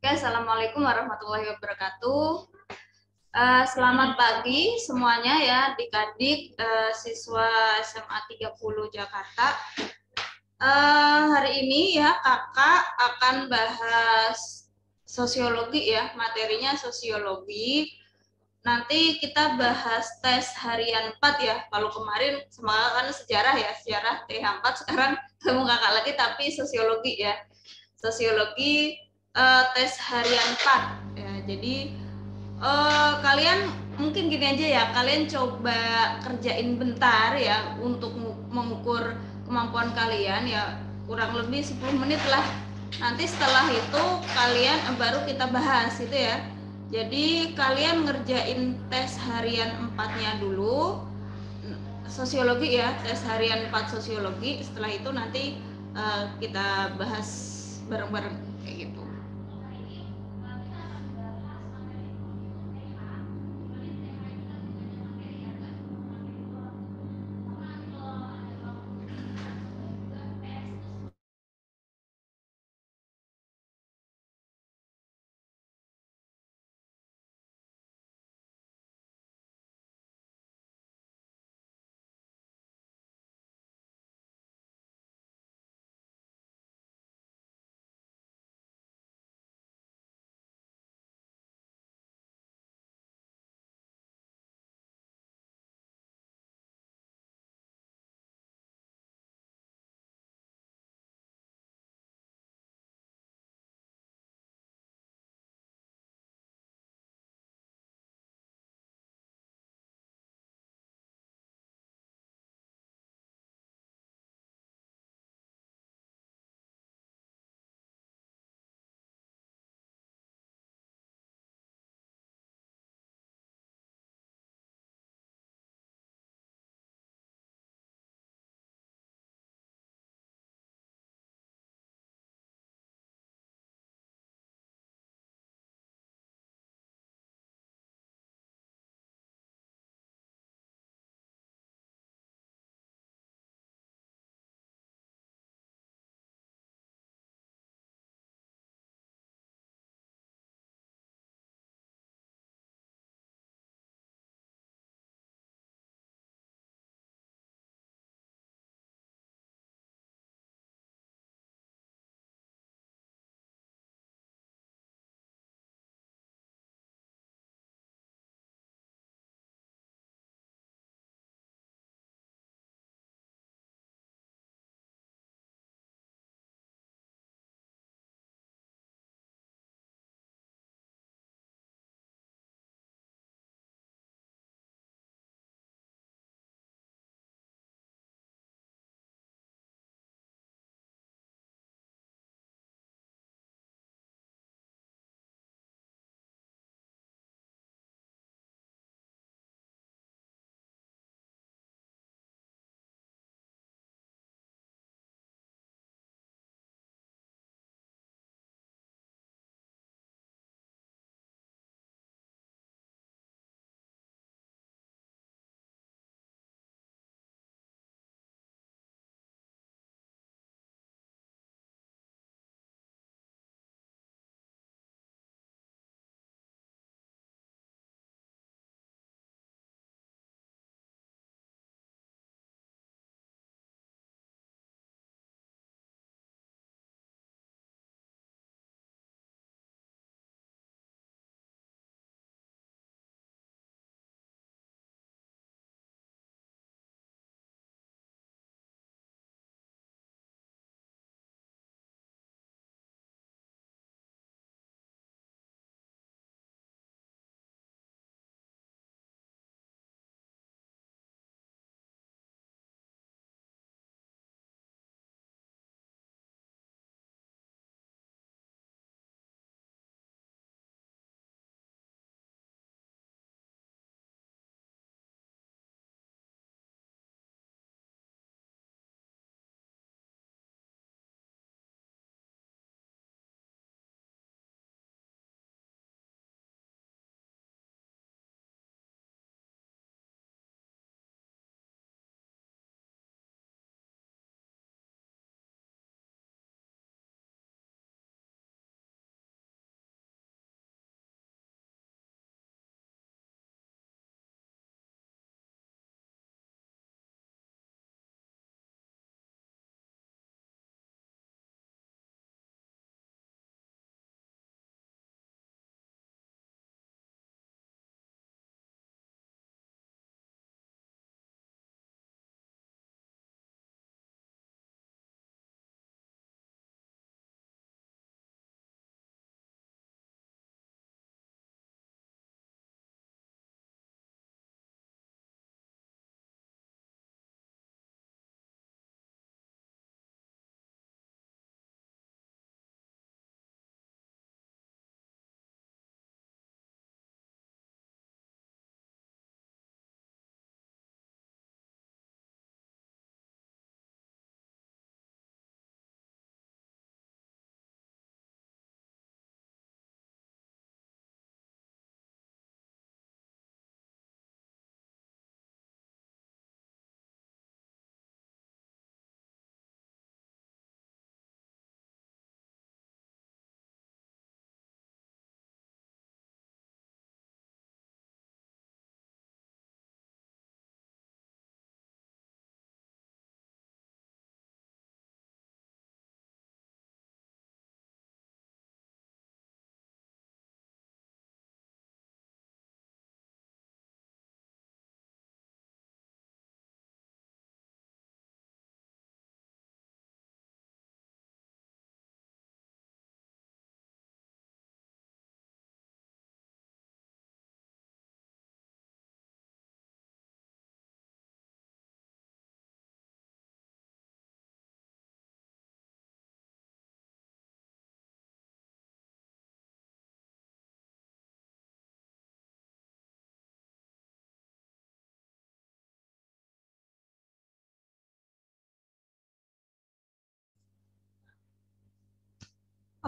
Oke, Assalamualaikum warahmatullahi wabarakatuh. Selamat pagi semuanya ya, adik-adik siswa SMA 30 Jakarta. Hari ini ya kakak akan bahas sosiologi ya, materinya sosiologi. Nanti kita bahas tes harian 4 ya. Kalau kemarin semangat kan sejarah ya, sejarah TH4, sekarang ketemu kakak lagi tapi sosiologi ya. Sosiologi tes harian 4 ya. Jadi kalian mungkin gini aja ya, kalian coba kerjain bentar ya untuk mengukur kemampuan kalian ya, kurang lebih 10 menit lah. Nanti setelah itu kalian baru kita bahas itu ya. Jadi kalian ngerjain tes harian 4-nya dulu, sosiologi ya, tes harian 4 sosiologi. Setelah itu nanti kita bahas bareng-bareng kayak gitu.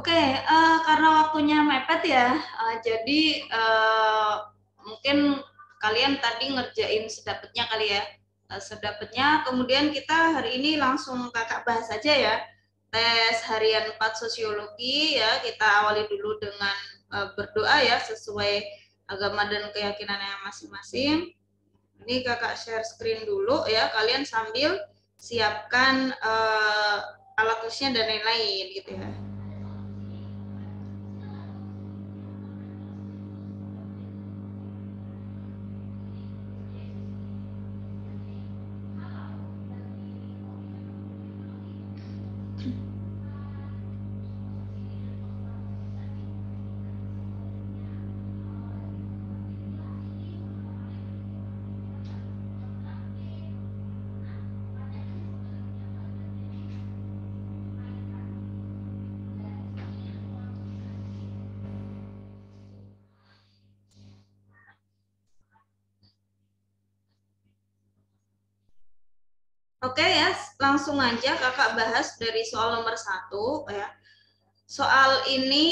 Oke, karena waktunya mepet ya, jadi mungkin kalian tadi ngerjain sedapatnya kali ya, sedapatnya. Kemudian kita hari ini langsung kakak bahas aja ya, tes harian 4 sosiologi ya. Kita awali dulu dengan berdoa ya, sesuai agama dan keyakinannya masing-masing. Ini kakak share screen dulu ya, kalian sambil siapkan alat tulisnya dan lain-lain gitu ya. Oke ya, langsung aja kakak bahas dari soal nomor 1 ya. Soal ini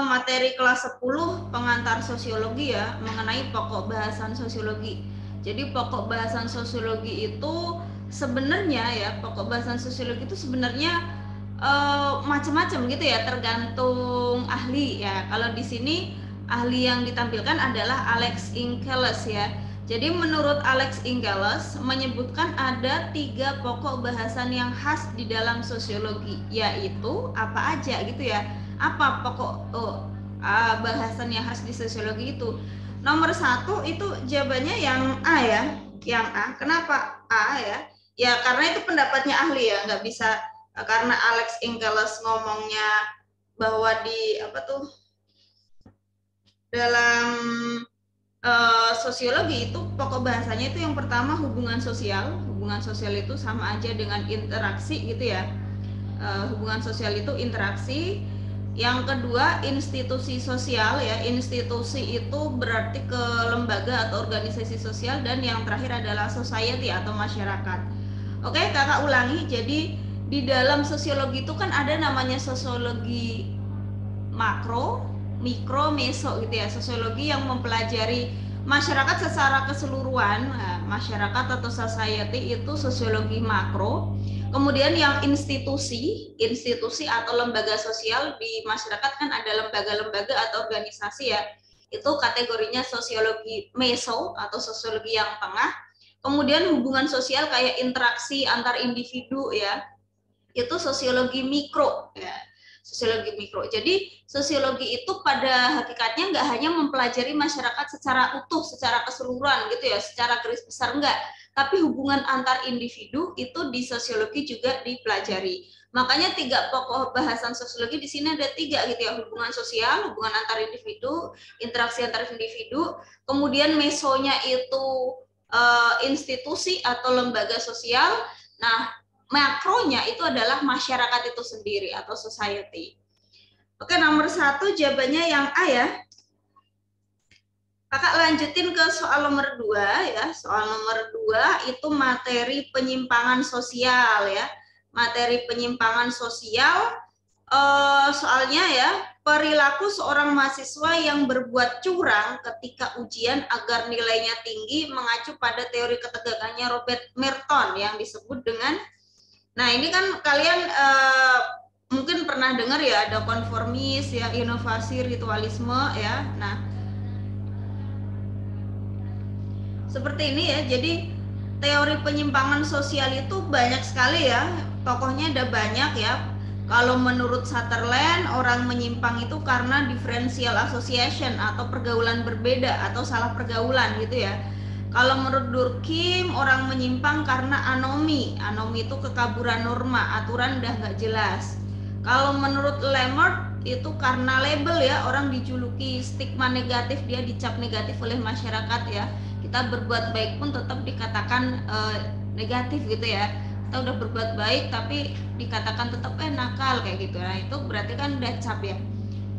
materi kelas 10 pengantar sosiologi ya, mengenai pokok bahasan sosiologi. Jadi pokok bahasan sosiologi itu sebenarnya ya, pokok bahasan sosiologi itu sebenarnya macam-macam gitu ya, tergantung ahli ya. Kalau di sini ahli yang ditampilkan adalah Alex Inkeles ya. Jadi menurut Alex Inkeles menyebutkan ada 3 pokok bahasan yang khas di dalam sosiologi, yaitu apa aja gitu ya. Apa pokok bahasan yang khas di sosiologi itu? Nomor 1 itu jawabannya yang A ya, yang A. Kenapa A ya? Ya karena itu pendapatnya ahli ya, nggak bisa karena Alex Inkeles ngomongnya bahwa di apa tuh dalam sosiologi itu pokok bahasanya itu yang pertama hubungan sosial itu sama aja dengan interaksi gitu ya. Hubungan sosial itu interaksi. Yang kedua institusi sosial ya, institusi itu berarti ke lembaga atau organisasi sosial. Dan yang terakhir adalah society atau masyarakat. Oke, kakak ulangi. Jadi di dalam sosiologi itu kan ada namanya sosiologi makro, mikro, meso gitu ya. Sosiologi yang mempelajari masyarakat secara keseluruhan. Nah, masyarakat atau society itu sosiologi makro. Kemudian yang institusi atau lembaga sosial di masyarakat kan ada lembaga-lembaga atau organisasi ya. Itu kategorinya sosiologi meso atau sosiologi yang tengah. Kemudian hubungan sosial kayak interaksi antar individu ya. Itu sosiologi mikro ya. Sosiologi mikro. Jadi sosiologi itu pada hakikatnya nggak hanya mempelajari masyarakat secara utuh, secara keseluruhan gitu ya, secara garis besar enggak, tapi hubungan antar individu itu di sosiologi juga dipelajari. Makanya 3 pokok bahasan sosiologi di sini ada 3 gitu ya, hubungan sosial, hubungan antar individu, interaksi antar individu, kemudian mesonya itu institusi atau lembaga sosial. Nah, makronya itu adalah masyarakat itu sendiri atau society. Oke, nomor 1 jawabannya yang A ya. Kakak lanjutin ke soal nomor 2 ya. Soal nomor 2 itu materi penyimpangan sosial ya. Materi penyimpangan sosial soalnya ya, perilaku seorang mahasiswa yang berbuat curang ketika ujian agar nilainya tinggi mengacu pada teori ketegangannya Robert Merton yang disebut dengan. Nah, ini kan kalian mungkin pernah dengar ya, ada konformis ya, inovasi, ritualisme ya. Nah, seperti ini ya. Jadi teori penyimpangan sosial itu banyak sekali ya. Tokohnya ada banyak ya. Kalau menurut Sutherland, orang menyimpang itu karena differential association atau pergaulan berbeda atau salah pergaulan gitu ya. Kalau menurut Durkheim, orang menyimpang karena anomi. Anomi itu kekaburan norma, aturan udah nggak jelas. Kalau menurut Lemert itu karena label ya, orang dijuluki stigma negatif, dia dicap negatif oleh masyarakat ya. Kita berbuat baik pun tetap dikatakan negatif gitu ya. Kita udah berbuat baik tapi dikatakan tetap nakal kayak gitu. Nah, itu berarti kan udah cap ya.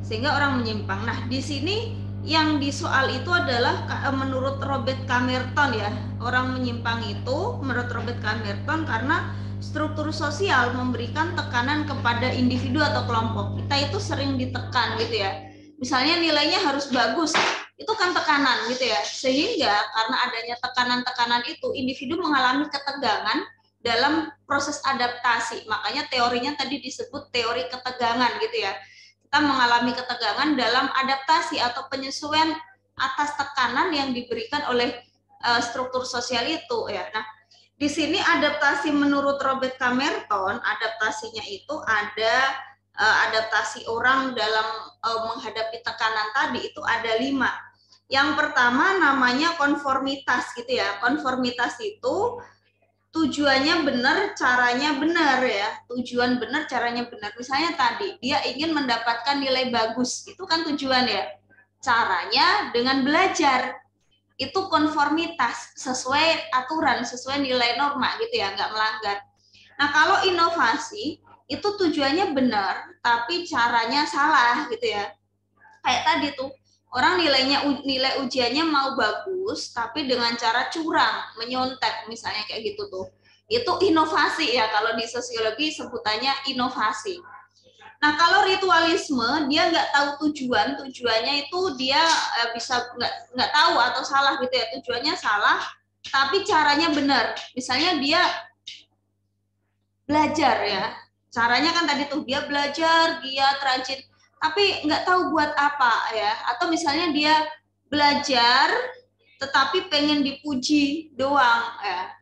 Sehingga orang menyimpang. Nah, di sini yang di soal itu adalah menurut Robert Camerton ya, orang menyimpang itu menurut Robert Camerton karena struktur sosial memberikan tekanan kepada individu atau kelompok. Kita itu sering ditekan gitu ya. Misalnya nilainya harus bagus, itu kan tekanan gitu ya. Sehingga karena adanya tekanan-tekanan itu, individu mengalami ketegangan dalam proses adaptasi. Makanya teorinya tadi disebut teori ketegangan gitu ya. Kita mengalami ketegangan dalam adaptasi atau penyesuaian atas tekanan yang diberikan oleh struktur sosial itu ya. Nah, di sini adaptasi menurut Robert Camerton, adaptasinya itu ada adaptasi orang dalam menghadapi tekanan tadi itu ada 5. Yang pertama namanya konformitas gitu ya. Konformitas itu tujuannya benar, caranya benar ya. Tujuan benar, caranya benar. Misalnya tadi dia ingin mendapatkan nilai bagus, itu kan tujuan ya. Caranya dengan belajar. Itu konformitas, sesuai aturan, sesuai nilai norma gitu ya, nggak melanggar. Nah, kalau inovasi itu tujuannya benar, tapi caranya salah gitu ya. Kayak tadi tuh, orang nilai ujiannya mau bagus, tapi dengan cara curang, menyontek misalnya kayak gitu tuh. Itu inovasi ya, kalau di sosiologi sebutannya inovasi. Nah, kalau ritualisme dia nggak tahu tujuannya itu dia bisa nggak tahu atau salah gitu ya, tujuannya salah, tapi caranya benar. Misalnya dia belajar ya, caranya kan tadi tuh dia belajar, giat, rajin, tapi nggak tahu buat apa ya. Atau misalnya dia belajar, tetapi pengen dipuji doang ya.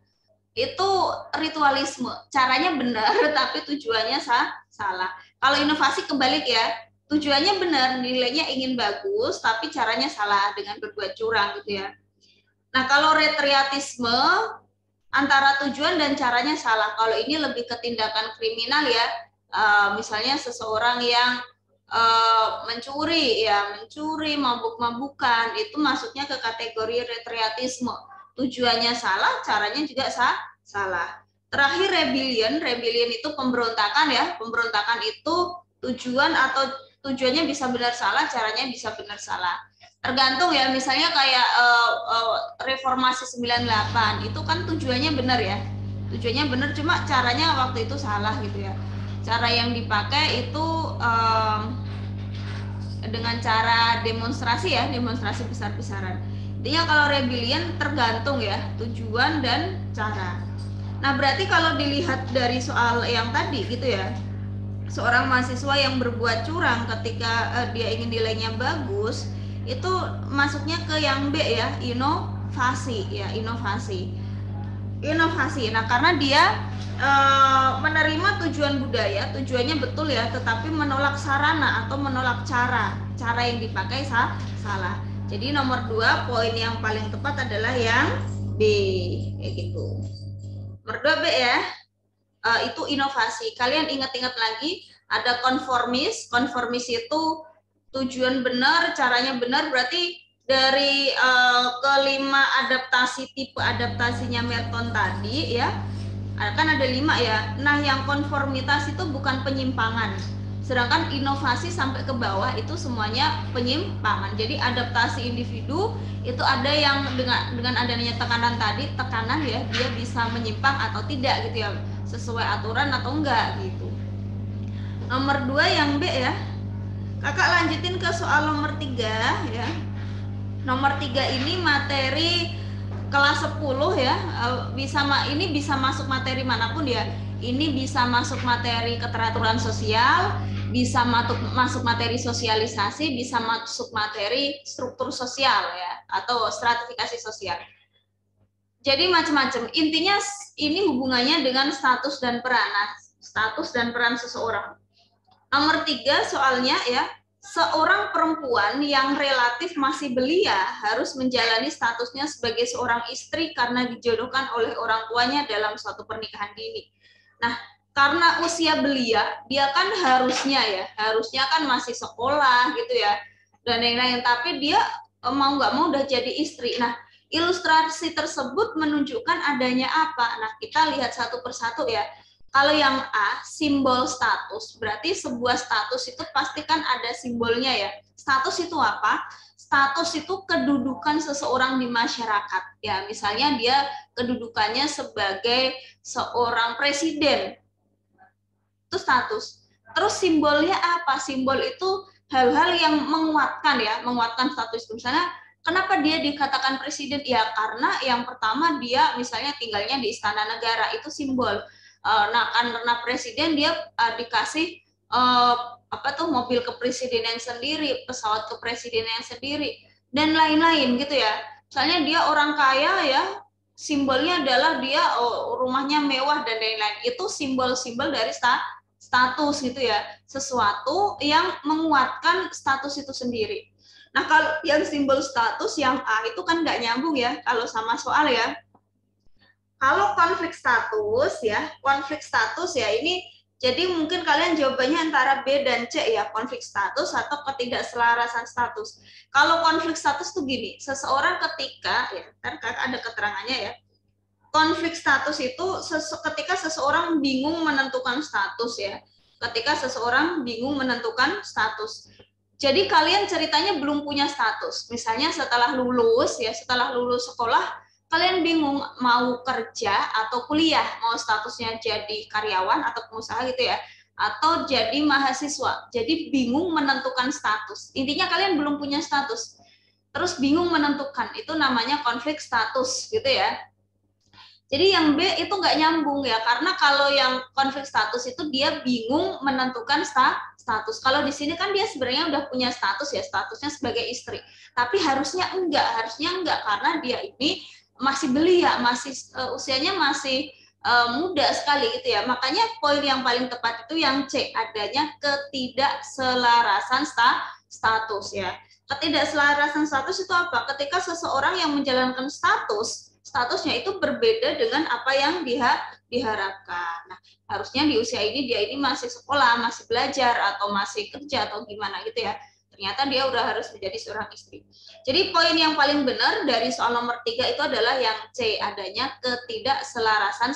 Itu ritualisme, caranya benar, tapi tujuannya salah. Kalau inovasi kebalik ya, tujuannya benar, nilainya ingin bagus, tapi caranya salah dengan berbuat curang gitu ya. Nah, kalau retriatisme antara tujuan dan caranya salah. Kalau ini lebih ke tindakan kriminal ya, misalnya seseorang yang mencuri, mabuk-mabukan, itu masuknya ke kategori retriatisme. Tujuannya salah, caranya juga salah. Terakhir rebellion itu pemberontakan ya. Pemberontakan itu tujuannya bisa benar salah, caranya bisa benar salah. Tergantung ya, misalnya kayak reformasi 98 itu kan tujuannya benar ya. Tujuannya benar, cuma caranya waktu itu salah gitu ya. Cara yang dipakai itu dengan cara demonstrasi ya, demonstrasi besar-besaran. Intinya kalau rebellion tergantung ya, tujuan dan cara. Nah, berarti kalau dilihat dari soal yang tadi gitu ya, seorang mahasiswa yang berbuat curang ketika dia ingin nilainya bagus, itu masuknya ke yang B ya, inovasi ya, inovasi. Nah, karena dia menerima tujuan budaya, tujuannya betul ya, tetapi menolak sarana atau menolak cara yang dipakai salah. Jadi nomor 2 poin yang paling tepat adalah yang B kayak gitu. Nomor 2 B ya, itu inovasi. Kalian ingat-ingat lagi, ada konformis. Konformis itu tujuan benar, caranya benar, berarti dari kelima adaptasi, tipe adaptasinya Merton tadi ya, kan ada 5 ya. Nah, yang konformitas itu bukan penyimpangan, sedangkan inovasi sampai ke bawah itu semuanya penyimpangan. Jadi adaptasi individu itu ada yang dengan adanya tekanan tadi, tekanan ya, dia bisa menyimpang atau tidak gitu ya, sesuai aturan atau enggak gitu. Nomor 2 yang B ya. Kakak lanjutin ke soal nomor 3 ya. Nomor 3 ini materi kelas 10 ya. Ini bisa masuk materi manapun ya. Ini bisa masuk materi keteraturan sosial, bisa masuk materi sosialisasi, bisa masuk materi struktur sosial ya, atau stratifikasi sosial. Jadi macam-macam. Intinya ini hubungannya dengan status dan peran. Nah, status dan peran seseorang. Nomor 3 soalnya ya, seorang perempuan yang relatif masih belia harus menjalani statusnya sebagai seorang istri karena dijodohkan oleh orang tuanya dalam suatu pernikahan dini. Nah, karena usia belia, dia kan harusnya kan masih sekolah gitu ya, dan lain-lain, tapi dia mau nggak mau udah jadi istri. Nah, ilustrasi tersebut menunjukkan adanya apa? Nah, kita lihat satu persatu ya. Kalau yang A, simbol status, berarti sebuah status itu pasti kan ada simbolnya ya. Status itu apa? status itu kedudukan seseorang di masyarakat. Ya, misalnya dia kedudukannya sebagai seorang presiden. Itu status. Terus simbolnya apa? Simbol itu hal-hal yang menguatkan ya, menguatkan status itu. Misalnya kenapa dia dikatakan presiden? Ya karena yang pertama dia misalnya tinggalnya di istana negara, itu simbol. Nah, karena presiden dia dikasih apa tuh mobil kepresidenan sendiri, pesawat kepresidenan sendiri dan lain-lain gitu ya. Misalnya dia orang kaya ya, simbolnya adalah dia rumahnya mewah dan lain-lain. Itu simbol-simbol dari status gitu ya, sesuatu yang menguatkan status itu sendiri. Nah, kalau yang simbol status yang A itu kan nggak nyambung ya kalau sama soal ya. Kalau konflik status ya ini jadi mungkin kalian jawabannya antara B dan C ya, konflik status atau ketidakselarasan status. Kalau konflik status tuh gini, seseorang ketika ya, kan ada keterangannya ya. Konflik status itu ketika seseorang bingung menentukan status ya. Ketika seseorang bingung menentukan status. Jadi kalian ceritanya belum punya status. Misalnya setelah lulus sekolah, kalian bingung mau kerja atau kuliah, mau statusnya jadi karyawan atau pengusaha gitu ya, atau jadi mahasiswa. Jadi bingung menentukan status. Intinya kalian belum punya status. Terus bingung menentukan, itu namanya konflik status gitu ya. Jadi yang B itu nggak nyambung ya, karena kalau yang konflik status itu dia bingung menentukan status. Kalau di sini kan dia sebenarnya udah punya status ya, statusnya sebagai istri. Tapi harusnya enggak karena dia ini masih belia, masih usianya masih muda sekali gitu ya. Makanya poin yang paling tepat itu yang C, adanya ketidakselarasan status ya. Ketidakselarasan status itu apa? Ketika seseorang yang menjalankan statusnya itu berbeda dengan apa yang diharapkan. Nah, harusnya di usia ini dia ini masih sekolah, masih belajar atau masih kerja atau gimana gitu ya. Ternyata dia udah harus menjadi seorang istri. Jadi poin yang paling benar dari soal nomor 3 itu adalah yang C, adanya ketidakselarasan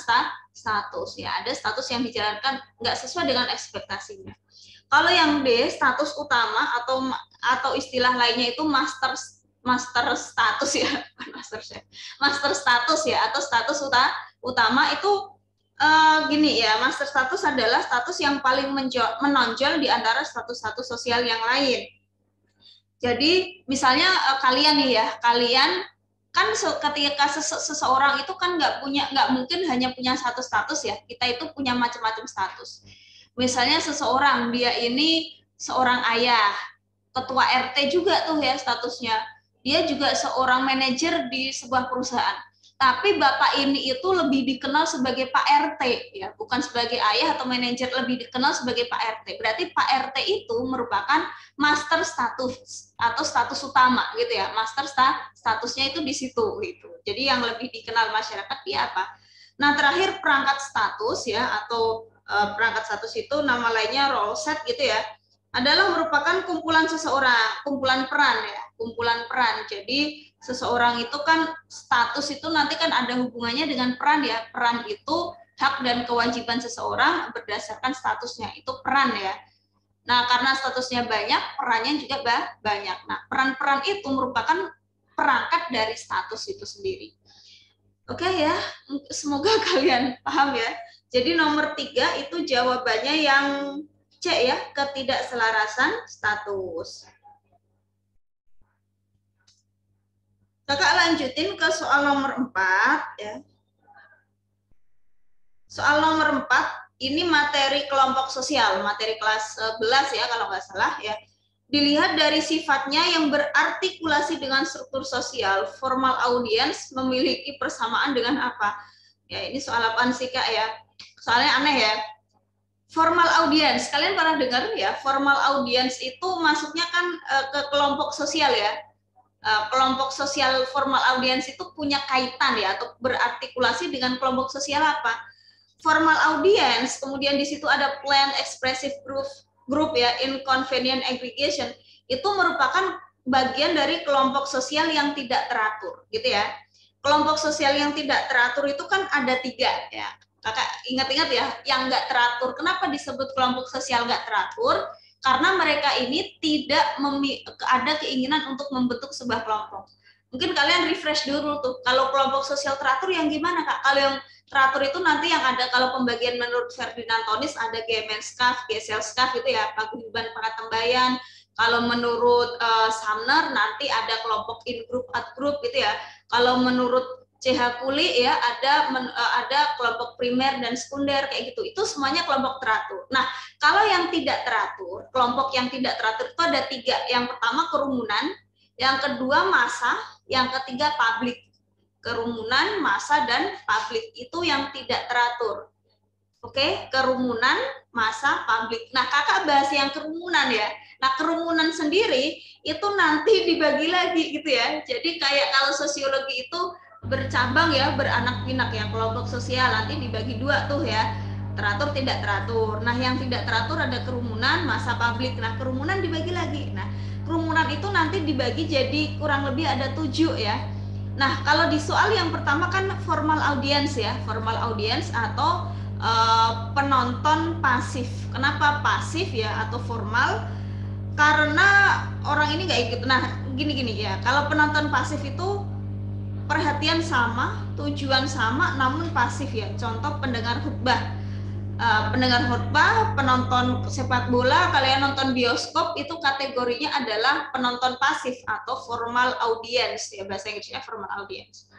status ya. Ada status yang dijalankan nggak sesuai dengan ekspektasinya. Kalau yang D, status utama atau istilah lainnya itu master status ya, master status ya, atau status utama itu gini ya, master status adalah status yang paling menonjol di antara status-status sosial yang lain. Jadi misalnya kalian nih ya, kalian kan ketika seseorang itu kan nggak mungkin hanya punya satu status ya, kita itu punya macam-macam status. Misalnya seseorang dia ini seorang ayah, ketua RT juga tuh ya statusnya. Dia juga seorang manajer di sebuah perusahaan. Tapi bapak ini itu lebih dikenal sebagai Pak RT ya, bukan sebagai ayah atau manajer, lebih dikenal sebagai Pak RT. Berarti Pak RT itu merupakan master status atau status utama gitu ya. Master statusnya itu di situ gitu. Jadi yang lebih dikenal masyarakat dia apa? Nah, terakhir perangkat status ya, atau perangkat status itu nama lainnya role set gitu ya, adalah merupakan kumpulan seseorang, kumpulan peran ya, kumpulan peran. Jadi seseorang itu kan status itu nanti kan ada hubungannya dengan peran ya. Peran itu hak dan kewajiban seseorang berdasarkan statusnya, itu peran ya. Nah, karena statusnya banyak, perannya juga banyak. Nah, peran-peran itu merupakan perangkat dari status itu sendiri. Oke ya, semoga kalian paham ya. Jadi nomor 3 itu jawabannya yang C ya, ketidakselarasan status. Kakak lanjutin ke soal nomor 4 ya. Soal nomor 4 ini materi kelompok sosial, materi kelas 11 ya kalau nggak salah ya. Dilihat dari sifatnya yang berartikulasi dengan struktur sosial, formal audience memiliki persamaan dengan apa? Ya ini soal apaan sih Kak ya? Soalnya aneh ya. Formal audience, kalian pernah dengar ya? Formal audience itu masuknya kan ke kelompok sosial ya. Kelompok sosial formal audience itu punya kaitan ya, atau berartikulasi dengan kelompok sosial apa? Formal audience, kemudian di situ ada planned expressive group ya, inconvenient aggregation, itu merupakan bagian dari kelompok sosial yang tidak teratur, gitu ya. Kelompok sosial yang tidak teratur itu kan ada 3 ya. Kakak ingat-ingat ya, yang nggak teratur. Kenapa disebut kelompok sosial nggak teratur? karena mereka ini tidak ada keinginan untuk membentuk sebuah kelompok. Mungkin kalian refresh dulu tuh, kalau kelompok sosial teratur yang gimana Kak? Kalau yang teratur itu nanti yang ada, kalau pembagian menurut Ferdinand Tonis ada Gemenskap, Gesellschaft gitu ya, paguyuban pengatembayan. Kalau menurut Sumner nanti ada kelompok in-group, out-group gitu ya. Kalau menurut CH Kuli ya ada kelompok primer dan sekunder kayak gitu. Itu semuanya kelompok teratur. Nah, kalau yang tidak teratur, kelompok yang tidak teratur itu ada 3. Yang pertama kerumunan, yang kedua massa, yang ketiga publik. Kerumunan, massa, dan publik itu yang tidak teratur. Oke, kerumunan, massa, publik. Nah, kakak bahas yang kerumunan ya. Nah, kerumunan sendiri itu nanti dibagi lagi gitu ya. Jadi kayak kalau sosiologi itu bercabang ya, beranak pinak ya. Kelompok sosial nanti dibagi 2 tuh ya. Teratur, tidak teratur. Nah, yang tidak teratur ada kerumunan, massa, publik. Nah, kerumunan dibagi lagi. Nah, kerumunan itu nanti dibagi jadi kurang lebih ada 7 ya. Nah, kalau di soal yang pertama kan formal audience ya, formal audience atau penonton pasif. Kenapa pasif ya atau formal? Karena orang ini nggak ikut. Nah, gini ya, kalau penonton pasif itu perhatian sama, tujuan sama, namun pasif ya. Contoh pendengar khutbah. Pendengar khutbah, penonton sepak bola, kalian nonton bioskop itu kategorinya adalah penonton pasif atau formal audience ya, bahasa Inggrisnya formal audience.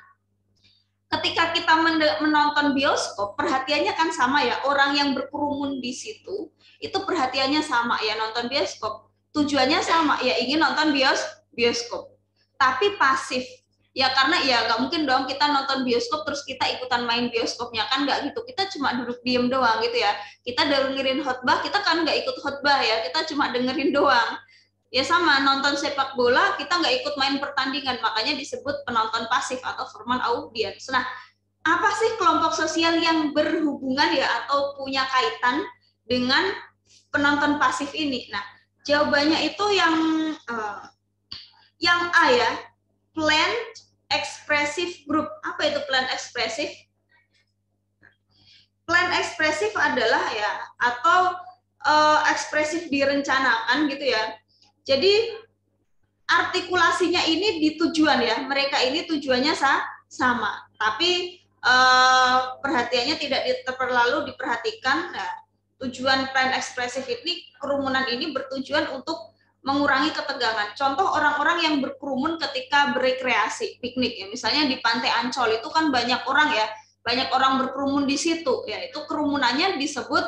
Ketika kita menonton bioskop, perhatiannya kan sama ya, orang yang berkerumun di situ itu perhatiannya sama ya, nonton bioskop tujuannya sama ya, ingin nonton bioskop, tapi pasif ya, karena ya nggak mungkin dong kita nonton bioskop terus kita ikutan main bioskopnya, kan nggak gitu, kita cuma duduk diem doang gitu ya. Kita dengerin khotbah, kita kan nggak ikut khotbah ya, kita cuma dengerin doang ya. Sama nonton sepak bola, kita nggak ikut main pertandingan, makanya disebut penonton pasif atau formal audience. Nah, apa sih kelompok sosial yang berhubungan ya atau punya kaitan dengan penonton pasif ini? Nah, jawabannya itu yang A ya, planned expressive group. Apa itu planned expressive? Planned expressive adalah ya, atau ekspresif direncanakan gitu ya. Jadi artikulasinya ini di tujuan ya, mereka ini tujuannya sama, tapi perhatiannya tidak terlalu diperhatikan. Nah, tujuan planned expressive ini, kerumunan ini bertujuan untuk mengurangi ketegangan. Contoh orang-orang yang berkerumun ketika berekreasi, piknik ya, misalnya di Pantai Ancol itu kan banyak orang ya, banyak orang berkerumun di situ ya, itu kerumunannya disebut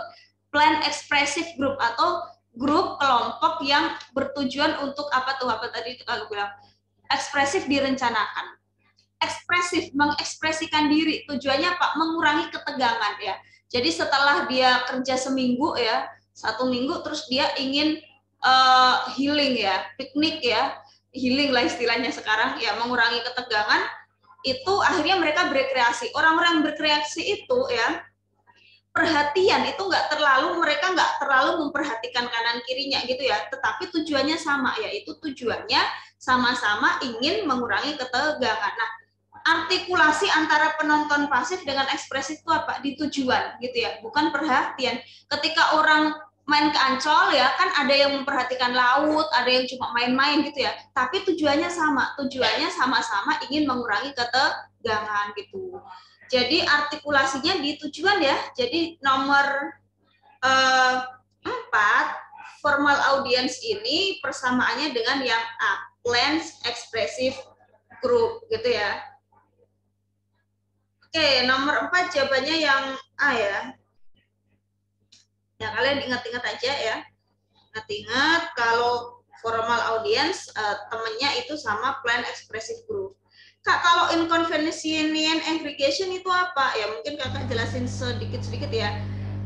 planned expressive group atau grup kelompok yang bertujuan untuk apa tuh, apa tadi aku bilang, ekspresif direncanakan. Ekspresif, mengekspresikan diri, tujuannya apa? Mengurangi ketegangan ya. Jadi setelah dia kerja seminggu ya, 1 minggu, terus dia ingin healing ya, piknik ya, healing lah istilahnya sekarang ya, mengurangi ketegangan, itu akhirnya mereka berekreasi. Orang-orang berkreasi itu ya, perhatian itu mereka nggak terlalu memperhatikan kanan kirinya gitu ya, tetapi tujuannya sama, yaitu tujuannya sama-sama ingin mengurangi ketegangan. Nah, artikulasi antara penonton pasif dengan ekspresif itu apa? Di tujuan gitu ya, bukan perhatian. Ketika orang main ke Ancol ya, kan ada yang memperhatikan laut, ada yang cuma main-main gitu ya, tapi tujuannya sama-sama ingin mengurangi ketegangan gitu. Jadi artikulasinya di tujuan ya. Jadi nomor 4, formal audience ini persamaannya dengan yang A, planned expressive group gitu ya. Oke, nomor 4 jawabannya yang A ya. Ya, kalian ingat-ingat aja ya. Ingat-ingat kalau formal audience temennya itu sama planned expressive group. Kak, kalau inconvenient aggregation itu apa? Ya, mungkin kakak jelasin sedikit-sedikit ya.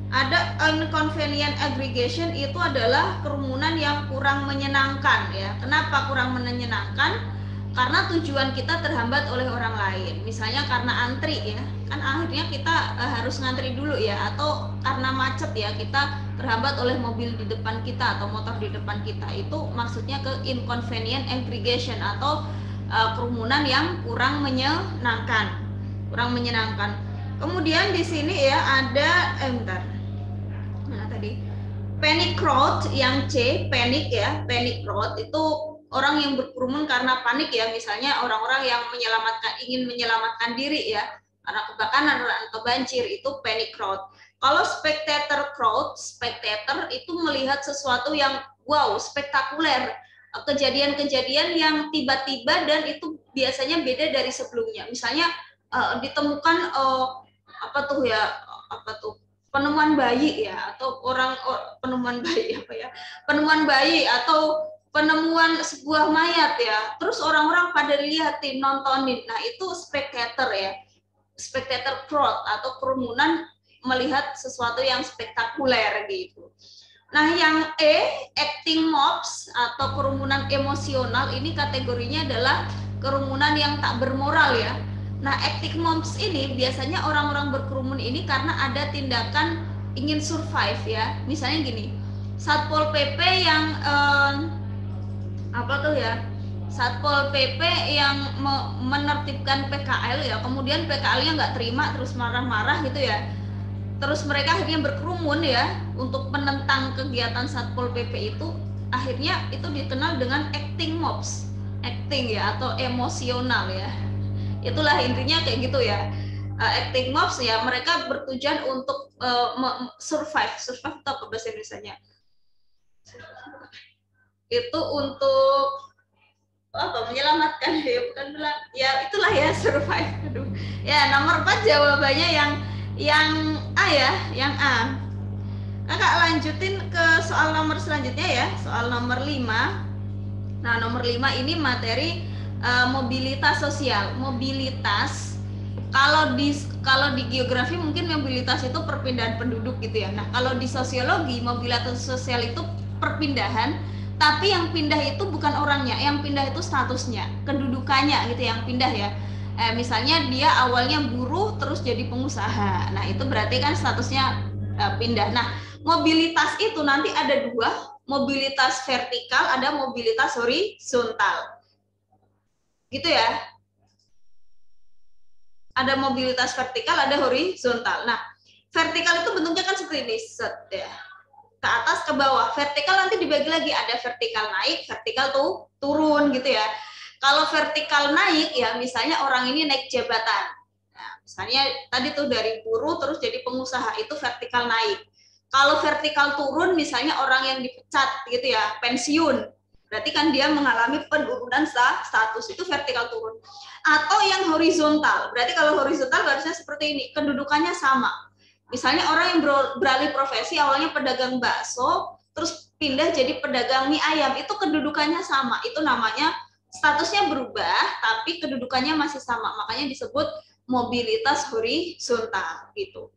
Ada inconvenient aggregation itu adalah kerumunan yang kurang menyenangkan ya. Kenapa kurang menyenangkan? Karena tujuan kita terhambat oleh orang lain. Misalnya karena antri ya, kan akhirnya kita harus ngantri dulu ya, atau karena macet ya, kita terhambat oleh mobil di depan kita atau motor di depan kita. Itu maksudnya ke inconvenient aggregation atau kerumunan yang kurang menyenangkan. Kemudian di sini ya ada bentar. Nah, tadi Panic crowd yang C, panic ya, panic crowd itu orang yang berkerumun karena panik ya, misalnya orang-orang yang ingin menyelamatkan diri ya, karena kebakaran atau banjir, itu panic crowd. Kalau spectator crowd, spectator itu melihat sesuatu yang wow, spektakuler, kejadian-kejadian yang tiba-tiba dan itu biasanya beda dari sebelumnya. Misalnya ditemukan apa tuh ya, apa tuh penemuan bayi ya, atau penemuan bayi apa ya, penemuan bayi atau penemuan sebuah mayat ya, terus orang-orang pada lihatin, nontonin. Nah itu spectator ya, spectator crowd atau kerumunan melihat sesuatu yang spektakuler gitu. Nah yang E, acting mobs atau kerumunan emosional, ini kategorinya adalah kerumunan yang tak bermoral ya. Nah, acting mobs ini biasanya orang-orang berkerumun ini karena ada tindakan ingin survive ya. Misalnya gini, Satpol PP yang apa tuh ya? Satpol PP yang menertibkan PKL ya, kemudian PKL-nya nggak terima terus marah-marah gitu ya. Terus mereka akhirnya berkerumun ya untuk menentang kegiatan Satpol PP itu, akhirnya itu dikenal dengan acting mobs, acting ya atau emosional ya. Itulah intinya kayak gitu ya. Acting mobs ya, mereka bertujuan untuk survive itu apa bahasa Indonesia-nya? Itu untuk apa, menyelamatkan ya, bukan bilang ya, itulah ya, survive. Aduh. Ya, nomor 4 jawabannya yang A ya, yang A. Kakak lanjutin ke soal nomor selanjutnya ya, soal nomor 5. Nah, nomor 5 ini materi mobilitas sosial. Mobilitas, kalau di geografi mungkin mobilitas itu perpindahan penduduk gitu ya. Nah, kalau di sosiologi mobilitas sosial itu perpindahan, tapi yang pindah itu bukan orangnya, yang pindah itu statusnya, kedudukannya gitu yang pindah ya. Misalnya dia awalnya buruh terus jadi pengusaha. Nah, itu berarti kan statusnya pindah. Nah, mobilitas itu nanti ada dua, mobilitas vertikal, ada mobilitas horizontal. Gitu ya. Ada mobilitas vertikal, ada horizontal. Nah, vertikal itu bentuknya kan seperti ini, set ya. Ke atas ke bawah. Vertikal nanti dibagi lagi, ada vertikal naik, vertikal tuh turun gitu ya. Kalau vertikal naik ya, misalnya orang ini naik jabatan. Nah, misalnya tadi tuh dari buruh terus jadi pengusaha, itu vertikal naik. Kalau vertikal turun, misalnya orang yang dipecat gitu ya, pensiun, berarti kan dia mengalami penurunan status, itu vertikal turun. Atau yang horizontal, berarti kalau horizontal harusnya seperti ini, kedudukannya sama. Misalnya orang yang beralih profesi, awalnya pedagang bakso, terus pindah jadi pedagang mie ayam, itu kedudukannya sama, itu namanya statusnya berubah, tapi kedudukannya masih sama, makanya disebut mobilitas horizontal gitu.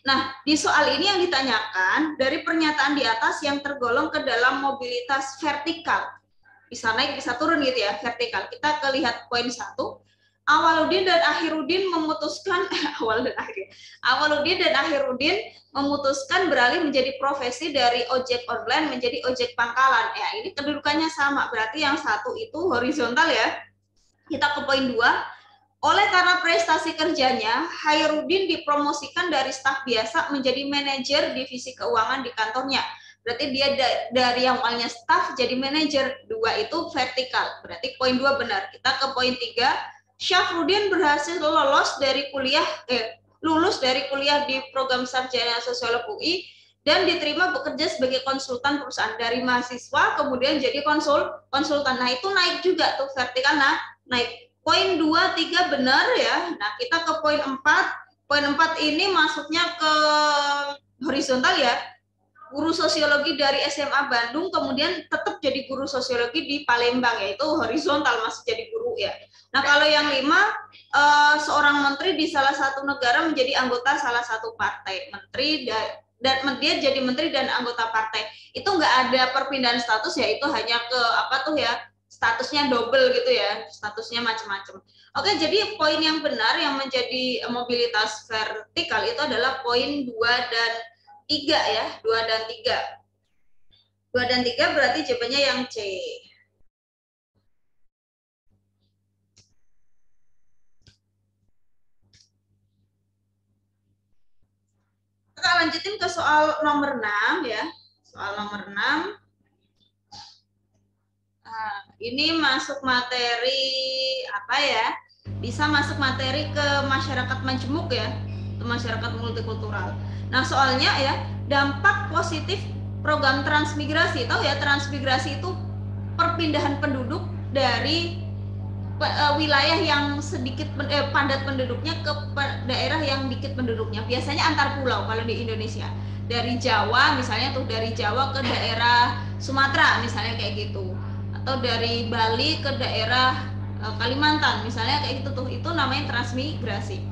Nah, di soal ini yang ditanyakan, dari pernyataan di atas yang tergolong ke dalam mobilitas vertikal, bisa naik, bisa turun gitu ya, vertikal. Kita lihat poin 1, Awaludin dan Akhirudin memutuskan, Awaludin dan Akhirudin memutuskan beralih menjadi profesi dari ojek online menjadi ojek pangkalan. Ya, ini kedudukannya sama, berarti yang satu itu horizontal ya. Kita ke poin 2, oleh karena prestasi kerjanya, Hairudin dipromosikan dari staf biasa menjadi manajer divisi keuangan di kantornya. Berarti dia dari yang awalnya staf jadi manajer. 2 itu vertikal. Berarti poin 2 benar. Kita ke poin 3. Syafrudin berhasil lulus dari kuliah di program sarjana sosiolog UI dan diterima bekerja sebagai konsultan perusahaan. Dari mahasiswa kemudian jadi konsultan. Nah, itu naik juga tuh vertikal, naik. Poin 2, 3 benar ya. Nah, kita ke poin 4. Poin 4 ini masuknya ke horizontal ya. Guru sosiologi dari SMA Bandung kemudian tetap jadi guru sosiologi di Palembang, yaitu horizontal, masih jadi guru ya. Nah, kalau yang 5, seorang menteri di salah satu negara menjadi anggota salah satu partai. Menteri dan dia jadi menteri dan anggota partai. Itu nggak ada perpindahan status ya, itu hanya ke apa tuh ya, statusnya double gitu ya, statusnya macam-macam. Oke, jadi poin yang benar yang menjadi mobilitas vertikal itu adalah poin 2 dan 3 ya, 2 dan 3. 2 dan 3 berarti jawabannya yang C. Kita lanjutin ke soal nomor 6 ya. Soal Ini masuk materi apa ya? Bisa masuk materi ke masyarakat majemuk ya, ke masyarakat multikultural. Nah, soalnya ya, dampak positif program transmigrasi. Tahu ya, transmigrasi itu perpindahan penduduk dari wilayah yang sedikit padat penduduknya ke daerah yang dikit penduduknya. Biasanya antar pulau kalau di Indonesia. Dari Jawa misalnya tuh, dari Jawa ke daerah Sumatera misalnya kayak gitu. Atau dari Bali ke daerah Kalimantan misalnya kayak gitu tuh. Itu namanya transmigrasi.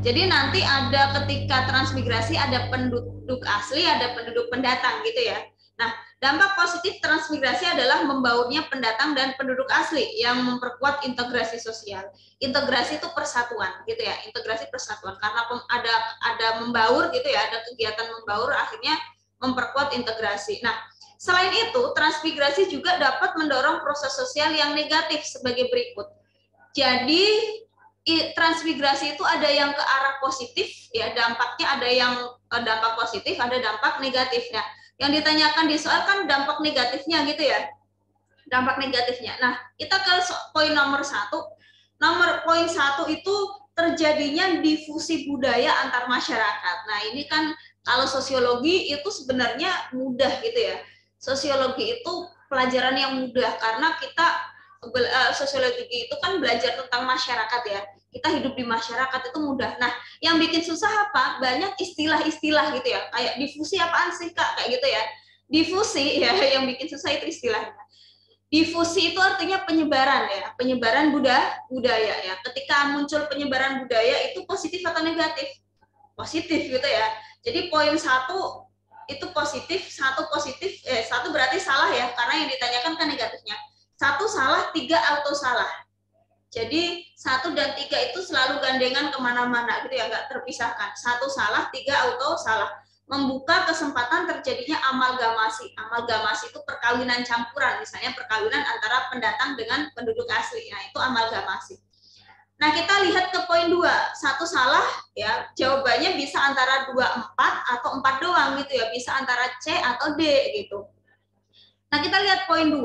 Jadi nanti ada ketika transmigrasi ada penduduk asli, ada penduduk pendatang gitu ya. Nah, dampak positif transmigrasi adalah membaurnya pendatang dan penduduk asli yang memperkuat integrasi sosial. Integrasi itu persatuan gitu ya, integrasi persatuan karena ada membaur gitu ya, ada kegiatan membaur akhirnya memperkuat integrasi. Nah, selain itu transmigrasi juga dapat mendorong proses sosial yang negatif sebagai berikut. Jadi transmigrasi itu ada yang ke arah positif ya, dampaknya ada yang dampak positif, ada dampak negatifnya. Yang ditanyakan di soal kan dampak negatifnya gitu ya, dampak negatifnya. Nah, kita ke poin nomor 1. Nomor poin 1 itu terjadinya difusi budaya antar masyarakat. Nah, ini kan kalau sosiologi itu sebenarnya mudah gitu ya. Sosiologi itu pelajaran yang mudah karena kita sosiologi itu kan belajar tentang masyarakat ya. Kita hidup di masyarakat itu mudah. Nah, yang bikin susah apa? Banyak istilah-istilah gitu ya. Kayak difusi apaan sih, Kak? Kayak gitu ya. Difusi ya, yang bikin susah itu istilahnya. Difusi itu artinya penyebaran ya, penyebaran budaya ya. Ketika muncul penyebaran budaya itu positif atau negatif? Positif gitu ya. Jadi poin 1 itu positif, 1 positif, 1 berarti salah ya, karena yang ditanyakan kan negatifnya. 1 salah, 3 auto salah. Jadi 1 dan 3 itu selalu gandengan kemana-mana gitu ya, nggak terpisahkan. 1 salah, 3 auto salah. Membuka kesempatan terjadinya amalgamasi. Amalgamasi itu perkawinan campuran, misalnya perkawinan antara pendatang dengan penduduk asli. Nah, itu amalgamasi. Nah, kita lihat ke poin 2. 1 salah ya, jawabannya bisa antara 2, 4 atau 4 doang gitu ya, bisa antara C atau D gitu. Nah, kita lihat poin 2,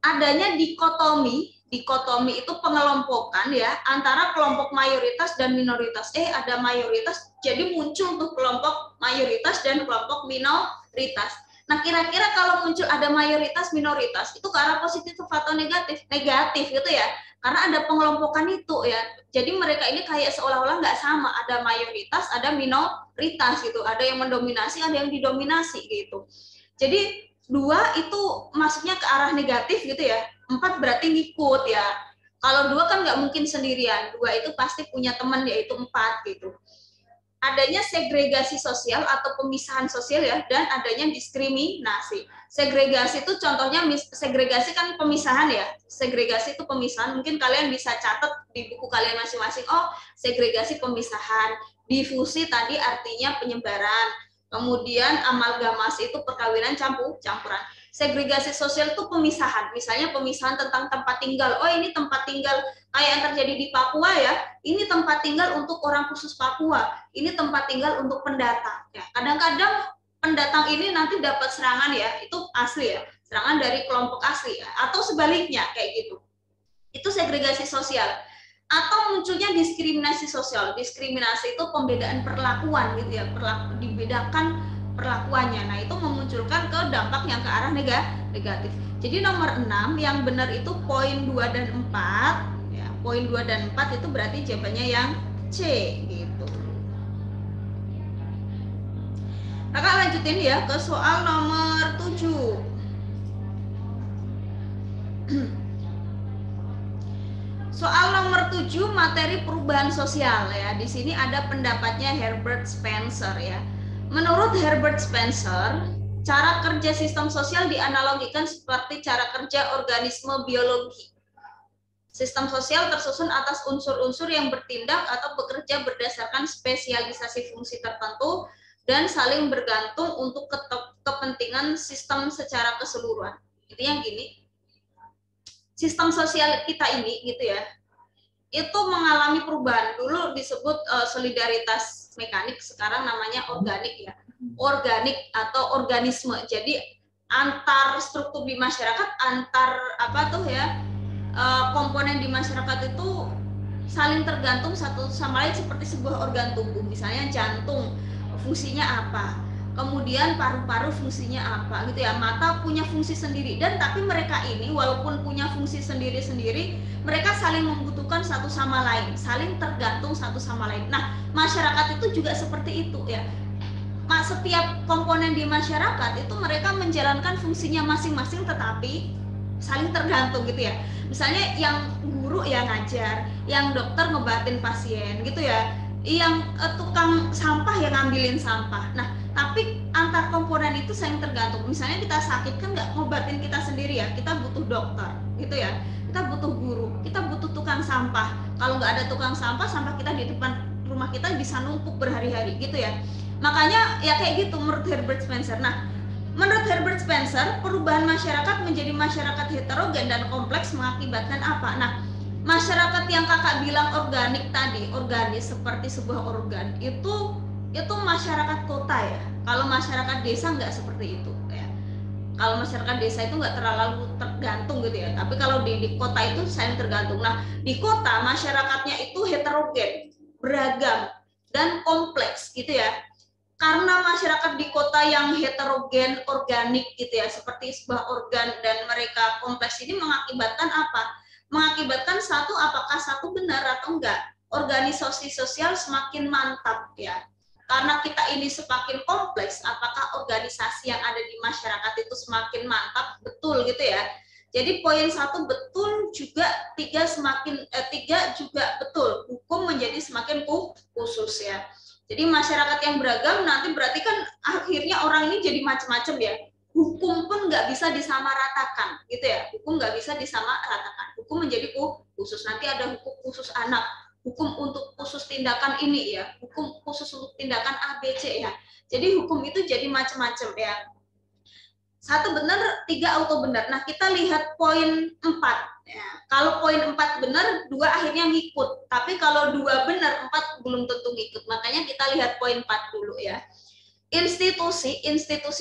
adanya dikotomi. Dikotomi itu pengelompokan ya antara kelompok mayoritas dan minoritas. Ada mayoritas, jadi muncul tuh kelompok mayoritas dan kelompok minoritas. Nah, kira-kira kalau muncul ada mayoritas minoritas itu ke arah positif atau negatif? Negatif gitu ya. Karena ada pengelompokan itu ya. Jadi mereka ini kayak seolah-olah nggak sama. Ada mayoritas, ada minoritas gitu. Ada yang mendominasi, ada yang didominasi gitu. Jadi 2 itu masuknya ke arah negatif gitu ya. 4 berarti ngikut ya. Kalau 2 kan nggak mungkin sendirian. 2 itu pasti punya teman yaitu 4 gitu. Adanya segregasi sosial atau pemisahan sosial ya, dan adanya diskriminasi. Segregasi itu contohnya, segregasi kan pemisahan ya. Segregasi itu pemisahan. Mungkin kalian bisa catat di buku kalian masing-masing. Oh, segregasi pemisahan. Difusi tadi artinya penyebaran. Kemudian amalgamasi itu perkawinan campuran. Segregasi sosial itu pemisahan, misalnya pemisahan tentang tempat tinggal. Oh, ini tempat tinggal kayak yang terjadi di Papua ya, ini tempat tinggal untuk orang khusus Papua, ini tempat tinggal untuk pendatang. Ya, kadang-kadang pendatang ini nanti dapat serangan ya, itu asli ya, serangan dari kelompok asli ya, atau sebaliknya kayak gitu. Itu segregasi sosial. Atau munculnya diskriminasi sosial. Diskriminasi itu pembedaan perlakuan gitu ya, dibedakan perlakuannya. Nah, itu memunculkan ke dampak yang ke arah negatif. Jadi nomor 6 yang benar itu poin 2 dan 4 ya. Poin 2 dan 4 itu berarti jawabannya yang C gitu. Kakak lanjutin ya ke soal nomor 7. Soal nomor 7 materi perubahan sosial ya. Di sini ada pendapatnya Herbert Spencer ya. Menurut Herbert Spencer, cara kerja sistem sosial dianalogikan seperti cara kerja organisme biologi. Sistem sosial tersusun atas unsur-unsur yang bertindak atau bekerja berdasarkan spesialisasi fungsi tertentu dan saling bergantung untuk kepentingan sistem secara keseluruhan. Intinya gini, sistem sosial kita ini gitu ya, itu mengalami perubahan. Dulu disebut solidaritas mekanik, sekarang namanya organik ya. Organik atau organisme. Jadi antar struktur di masyarakat, antar apa tuh ya, komponen di masyarakat itu saling tergantung satu sama lain seperti sebuah organ tubuh. Misalnya jantung fungsinya apa, kemudian paru-paru fungsinya apa gitu ya. Mata punya fungsi sendiri, dan tapi mereka ini walaupun punya fungsi sendiri-sendiri, mereka saling membutuhkan satu sama lain, saling tergantung satu sama lain. Nah, masyarakat itu juga seperti itu ya. Setiap komponen di masyarakat itu mereka menjalankan fungsinya masing-masing tetapi saling tergantung gitu ya. Misalnya yang guru yang ngajar, yang dokter ngebatin pasien gitu ya, yang tukang sampah yang ngambilin sampah. Nah, tapi antar komponen itu saling tergantung. Misalnya kita sakit kan nggak ngobatin kita sendiri ya, kita butuh dokter gitu ya, kita butuh guru, kita butuh tukang sampah. Kalau nggak ada tukang sampah, sampah kita di depan rumah kita bisa numpuk berhari-hari gitu ya. Makanya ya kayak gitu menurut Herbert Spencer. Nah, menurut Herbert Spencer, perubahan masyarakat menjadi masyarakat heterogen dan kompleks mengakibatkan apa? Nah, masyarakat yang kakak bilang organik tadi, organis seperti sebuah organ, itu masyarakat kota ya. Kalau masyarakat desa nggak seperti itu ya. Kalau masyarakat desa itu nggak terlalu tergantung gitu ya. Tapi kalau di kota itu saling tergantung. Nah, di kota masyarakatnya itu heterogen, beragam, dan kompleks gitu ya. Karena masyarakat di kota yang heterogen, organik gitu ya, seperti sebuah organ dan mereka kompleks ini mengakibatkan apa? Mengakibatkan satu, apakah satu benar atau enggak? Organisasi sosial semakin mantap ya. Karena kita ini semakin kompleks, apakah organisasi yang ada di masyarakat itu semakin mantap? Betul gitu ya. Jadi poin 1 betul juga, 3 juga betul. Hukum menjadi semakin khusus ya. Jadi masyarakat yang beragam nanti berarti kan akhirnya orang ini jadi macam-macam ya. Hukum pun nggak bisa disamaratakan gitu ya. Hukum nggak bisa disamaratakan. Hukum menjadi khusus. Nanti ada hukum khusus anak, hukum untuk khusus tindakan ini ya, hukum khusus untuk tindakan A, B, C ya. Jadi hukum itu jadi macam-macam ya. 1 benar, 3 auto benar. Nah, kita lihat poin 4. Ya, kalau poin 4 benar, 2 akhirnya ngikut. Tapi kalau 2 benar, 4 belum tentu ngikut. Makanya kita lihat poin 4 dulu ya. Institusi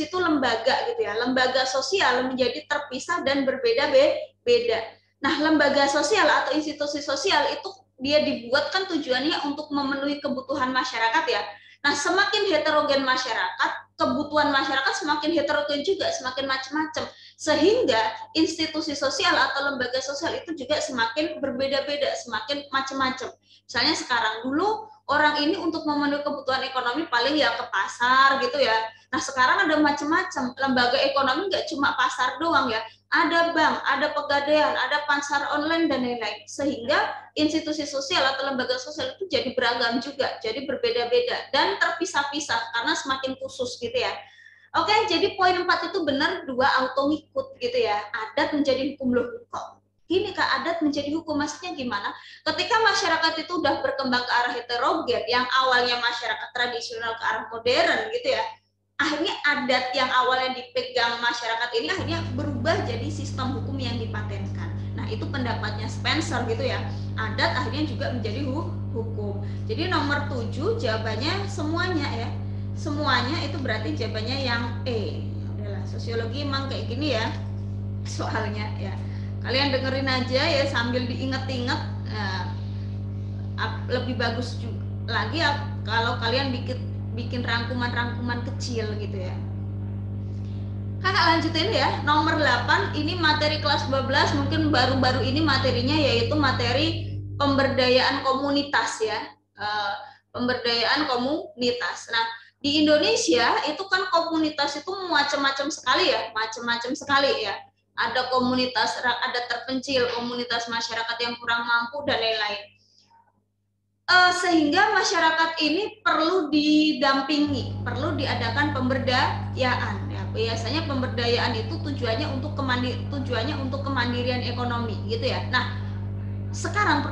itu lembaga gitu ya. Lembaga sosial menjadi terpisah dan berbeda-beda. Nah, lembaga sosial atau institusi sosial itu dia dibuat kan tujuannya untuk memenuhi kebutuhan masyarakat ya. Nah, semakin heterogen masyarakat, kebutuhan masyarakat semakin heterogen juga, semakin macam-macam. Sehingga institusi sosial atau lembaga sosial itu juga semakin berbeda-beda, semakin macam-macam. Misalnya sekarang, dulu orang ini untuk memenuhi kebutuhan ekonomi paling ya ke pasar gitu ya. Nah, sekarang ada macam-macam. Lembaga ekonomi nggak cuma pasar doang ya. Ada bank, ada pegadaian, ada pasar online, dan lain-lain. Sehingga institusi sosial atau lembaga sosial itu jadi beragam juga, jadi berbeda-beda dan terpisah-pisah karena semakin khusus gitu ya. Oke, jadi poin 4 itu benar, 2 auto ngikut gitu ya. Adat menjadi hukum. Loh, kok gini Kak, adat menjadi hukum? Maksudnya gimana? Ketika masyarakat itu udah berkembang ke arah heterogen, yang awalnya masyarakat tradisional ke arah modern gitu ya, akhirnya adat yang awalnya dipegang masyarakat ini akhirnya berubah jadi sistem hukum yang dipatenkan. Nah, itu pendapatnya Spencer gitu ya. Adat akhirnya juga menjadi hukum. Jadi nomor 7 jawabannya semuanya ya. Semuanya itu berarti jawabannya yang E. Udahlah, sosiologi emang kayak gini ya soalnya ya. Kalian dengerin aja ya sambil diinget-inget. Nah, lebih bagus juga lagi ya kalau kalian bikin rangkuman-rangkuman kecil gitu ya. Kakak lanjutin ya. Nomor 8 ini materi kelas 12, mungkin baru-baru ini materinya yaitu materi pemberdayaan komunitas ya. Pemberdayaan komunitas. Nah, di Indonesia itu kan komunitas itu macam-macam sekali ya, macam-macam sekali ya. Ada komunitas adat terpencil, komunitas masyarakat yang kurang mampu, dan lain-lain. Sehingga masyarakat ini perlu didampingi, perlu diadakan pemberdayaan. Ya, biasanya pemberdayaan itu tujuannya untuk kemandirian ekonomi, gitu ya. Nah, sekarang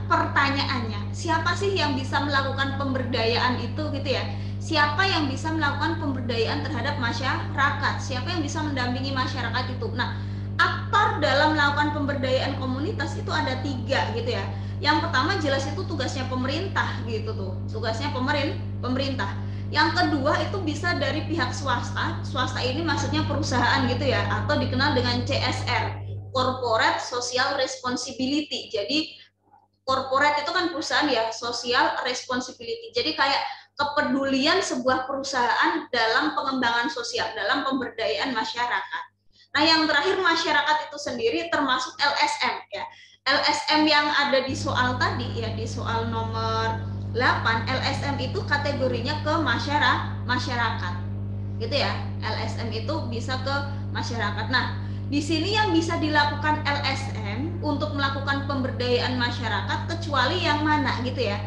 pertanyaannya, siapa sih yang bisa melakukan pemberdayaan itu, gitu ya? Siapa yang bisa melakukan pemberdayaan terhadap masyarakat? Siapa yang bisa mendampingi masyarakat itu? Nah, aktor dalam melakukan pemberdayaan komunitas itu ada 3, gitu ya. Yang pertama jelas itu tugasnya pemerintah gitu tuh, tugasnya pemerintah. Yang kedua itu bisa dari pihak swasta. Swasta ini maksudnya perusahaan gitu ya, atau dikenal dengan CSR, corporate social responsibility. Jadi corporate itu kan perusahaan ya, social responsibility. Jadi kayak kepedulian sebuah perusahaan dalam pengembangan sosial, dalam pemberdayaan masyarakat. Nah, yang terakhir masyarakat itu sendiri termasuk LSM ya. LSM yang ada di soal tadi ya, di soal nomor 8, LSM itu kategorinya ke masyarakat. Gitu ya. LSM itu bisa ke masyarakat. Nah, di sini yang bisa dilakukan LSM untuk melakukan pemberdayaan masyarakat kecuali yang mana gitu ya.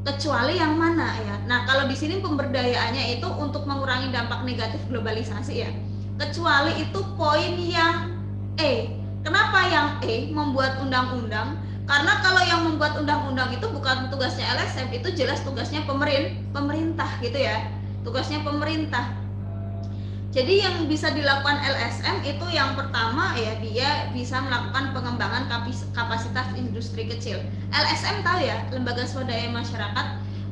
Kecuali yang mana ya. Nah, kalau di sini pemberdayaannya itu untuk mengurangi dampak negatif globalisasi ya. Kecuali itu poin yang E. Kenapa yang E membuat undang-undang? Karena kalau yang membuat undang-undang itu bukan tugasnya LSM, itu jelas tugasnya pemerintah gitu ya. Tugasnya pemerintah. Jadi yang bisa dilakukan LSM itu yang pertama ya, dia bisa melakukan pengembangan kapasitas industri kecil. LSM tahu ya, lembaga swadaya masyarakat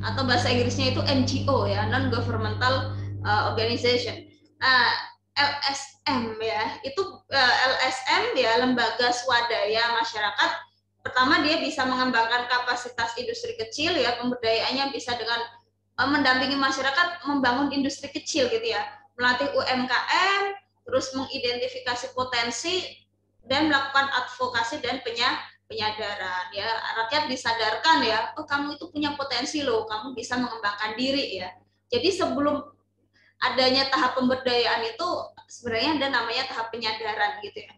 atau bahasa Inggrisnya itu NGO ya, non governmental organization. LSM ya, itu LSM ya, lembaga swadaya masyarakat. Pertama dia bisa mengembangkan kapasitas industri kecil ya, pemberdayaannya bisa dengan mendampingi masyarakat membangun industri kecil gitu ya, melatih UMKM, terus mengidentifikasi potensi dan melakukan advokasi dan penyadaran ya. Rakyat disadarkan ya, oh kamu itu punya potensi loh, kamu bisa mengembangkan diri ya. Jadi sebelum adanya tahap pemberdayaan itu sebenarnya ada namanya tahap penyadaran gitu ya.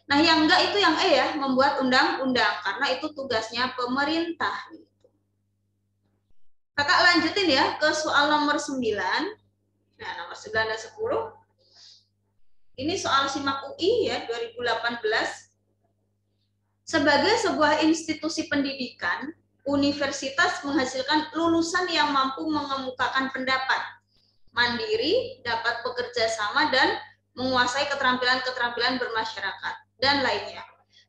Nah, yang enggak itu yang E ya, membuat undang-undang karena itu tugasnya pemerintah gitu. Kakak lanjutin ya ke soal nomor 9. Nah, nomor 9 dan 10. Ini soal SIMAK UI ya 2018. Sebagai sebuah institusi pendidikan, universitas menghasilkan lulusan yang mampu mengemukakan pendapat, mandiri, dapat bekerja sama dan menguasai keterampilan-keterampilan bermasyarakat dan lainnya.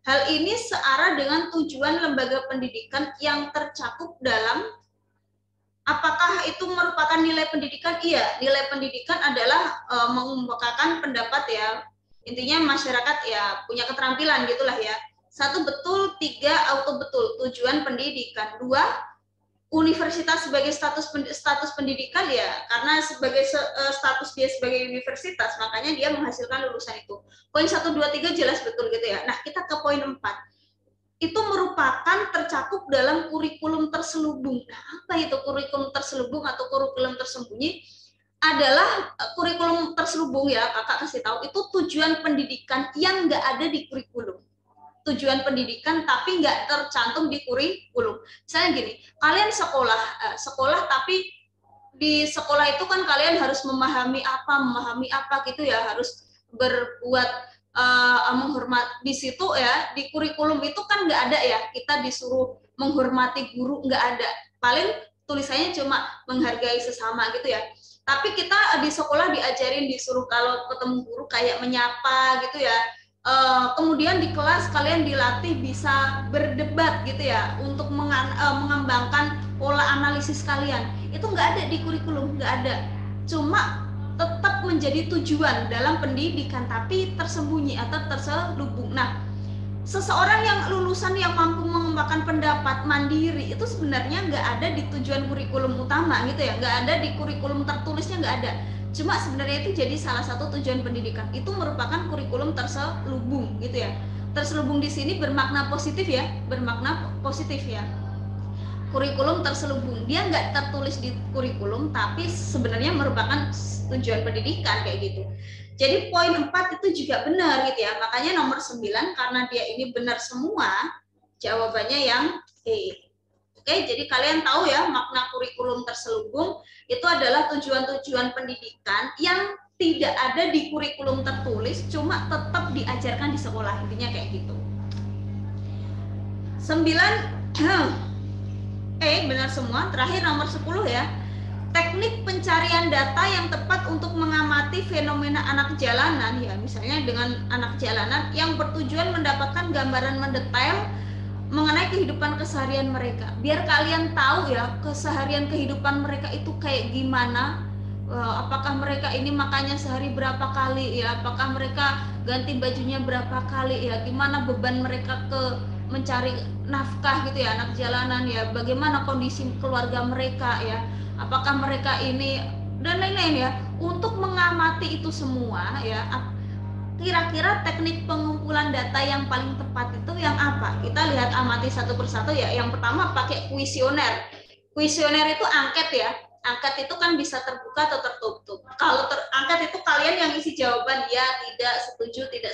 Hal ini searah dengan tujuan lembaga pendidikan yang tercakup dalam. Apakah itu merupakan nilai pendidikan? Iya, nilai pendidikan adalah mengemukakan pendapat ya. Intinya masyarakat ya punya keterampilan gitulah ya. 1 betul, 3 auto betul. Tujuan pendidikan. 2, universitas sebagai status pendidikan ya, karena sebagai status dia sebagai universitas, makanya dia menghasilkan lulusan itu. Poin 1, 2, 3 jelas betul gitu ya. Nah, kita ke poin 4. Itu merupakan tercakup dalam kurikulum terselubung. Nah, apa itu kurikulum terselubung atau kurikulum tersembunyi? Adalah kurikulum terselubung ya, kakak kasih tahu, itu tujuan pendidikan yang nggak ada di kurikulum. Tujuan pendidikan tapi nggak tercantum di kurikulum. Misalnya gini, kalian sekolah tapi di sekolah itu kan kalian harus memahami apa gitu ya, harus berbuat menghormat di situ ya. Di kurikulum itu kan nggak ada ya, kita disuruh menghormati guru, nggak ada. Paling tulisannya cuma menghargai sesama gitu ya. Tapi kita di sekolah diajarin, disuruh kalau ketemu guru kayak menyapa gitu ya. Kemudian di kelas kalian dilatih bisa berdebat gitu ya, untuk mengembangkan pola analisis kalian. Itu nggak ada di kurikulum, nggak ada. Cuma tetap menjadi tujuan dalam pendidikan tapi tersembunyi atau terselubung. Nah, seseorang yang lulusan yang mampu mengembangkan pendapat mandiri itu sebenarnya nggak ada di tujuan kurikulum utama gitu ya, nggak ada di kurikulum tertulisnya, nggak ada. Cuma sebenarnya itu jadi salah satu tujuan pendidikan. Itu merupakan kurikulum terselubung gitu ya. Terselubung di sini bermakna positif ya, bermakna positif ya. Kurikulum terselubung, dia nggak tertulis di kurikulum tapi sebenarnya merupakan tujuan pendidikan kayak gitu. Jadi poin 4 itu juga benar gitu ya. Makanya nomor 9 karena dia ini benar semua, jawabannya yang E. Oke, jadi kalian tahu ya makna kurikulum terselubung itu adalah tujuan-tujuan pendidikan yang tidak ada di kurikulum tertulis, cuma tetap diajarkan di sekolah, intinya kayak gitu. 9 benar semua. Terakhir nomor 10 ya. Teknik pencarian data yang tepat untuk mengamati fenomena anak jalanan ya, misalnya dengan anak jalanan yang bertujuan mendapatkan gambaran mendetail mengenai kehidupan keseharian mereka. Biar kalian tahu ya keseharian kehidupan mereka itu kayak gimana, apakah mereka ini makannya sehari berapa kali ya, apakah mereka ganti bajunya berapa kali ya, gimana beban mereka mencari nafkah gitu ya, anak jalanan ya, bagaimana kondisi keluarga mereka ya, apakah mereka ini dan lain-lain ya. Untuk mengamati itu semua ya, kira-kira teknik pengumpulan data yang paling tepat itu yang apa? Kita lihat amati satu persatu ya. Yang pertama pakai kuesioner. Kuesioner itu angket ya. Angket itu kan bisa terbuka atau tertutup. Kalau angket itu kalian yang isi jawaban ya, tidak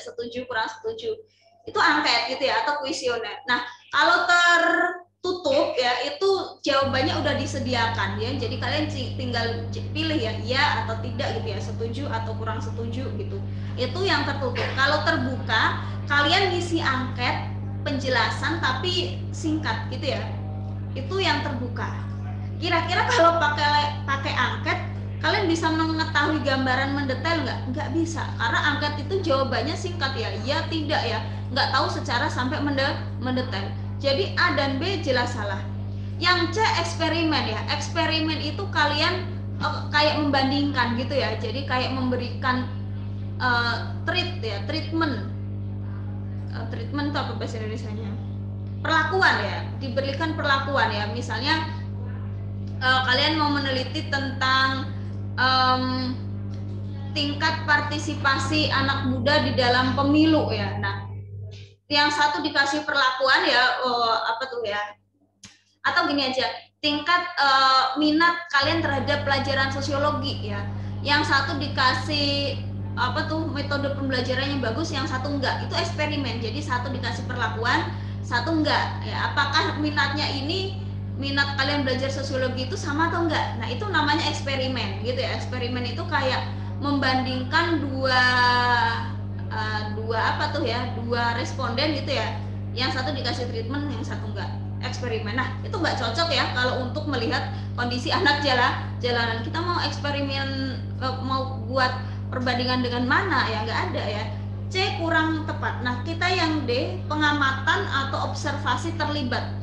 setuju, kurang setuju. Itu angket gitu ya, atau kuesioner. Nah, kalau tertutup ya, itu jawabannya udah disediakan ya. Jadi kalian tinggal pilih ya, iya atau tidak gitu ya, setuju atau kurang setuju gitu. Itu yang tertutup. Kalau terbuka, kalian ngisi angket penjelasan tapi singkat gitu ya. Itu yang terbuka. Kira-kira kalau pakai angket, kalian bisa mengetahui gambaran mendetail nggak? Nggak bisa, karena angket itu jawabannya singkat ya, iya tidak ya, nggak tahu secara sampai mendetail. Jadi A dan B jelas salah. Yang C eksperimen ya, eksperimen itu kalian kayak membandingkan gitu ya, jadi kayak memberikan treatment itu apa bahasa Indonesia-nya? Perlakuan ya, diberikan perlakuan ya, misalnya kalian mau meneliti tentang tingkat partisipasi anak muda di dalam pemilu ya. Nah, yang satu dikasih perlakuan ya, apa tuh ya? Atau gini aja, tingkat minat kalian terhadap pelajaran sosiologi ya. Yang satu dikasih apa tuh metode pembelajarannya bagus, yang satu enggak. Itu eksperimen. Jadi satu dikasih perlakuan, satu enggak. Ya, apakah minatnya ini minat kalian belajar sosiologi itu sama atau enggak? Nah, itu namanya eksperimen gitu ya. Eksperimen itu kayak membandingkan dua apa tuh ya? Dua responden gitu ya. Yang satu dikasih treatment, yang satu enggak. Eksperimen. Nah, itu nggak cocok ya kalau untuk melihat kondisi anak jalanan. Kita mau eksperimen, mau buat perbandingan dengan mana ya, nggak ada ya. C kurang tepat. Nah, kita yang D, pengamatan atau observasi terlibat.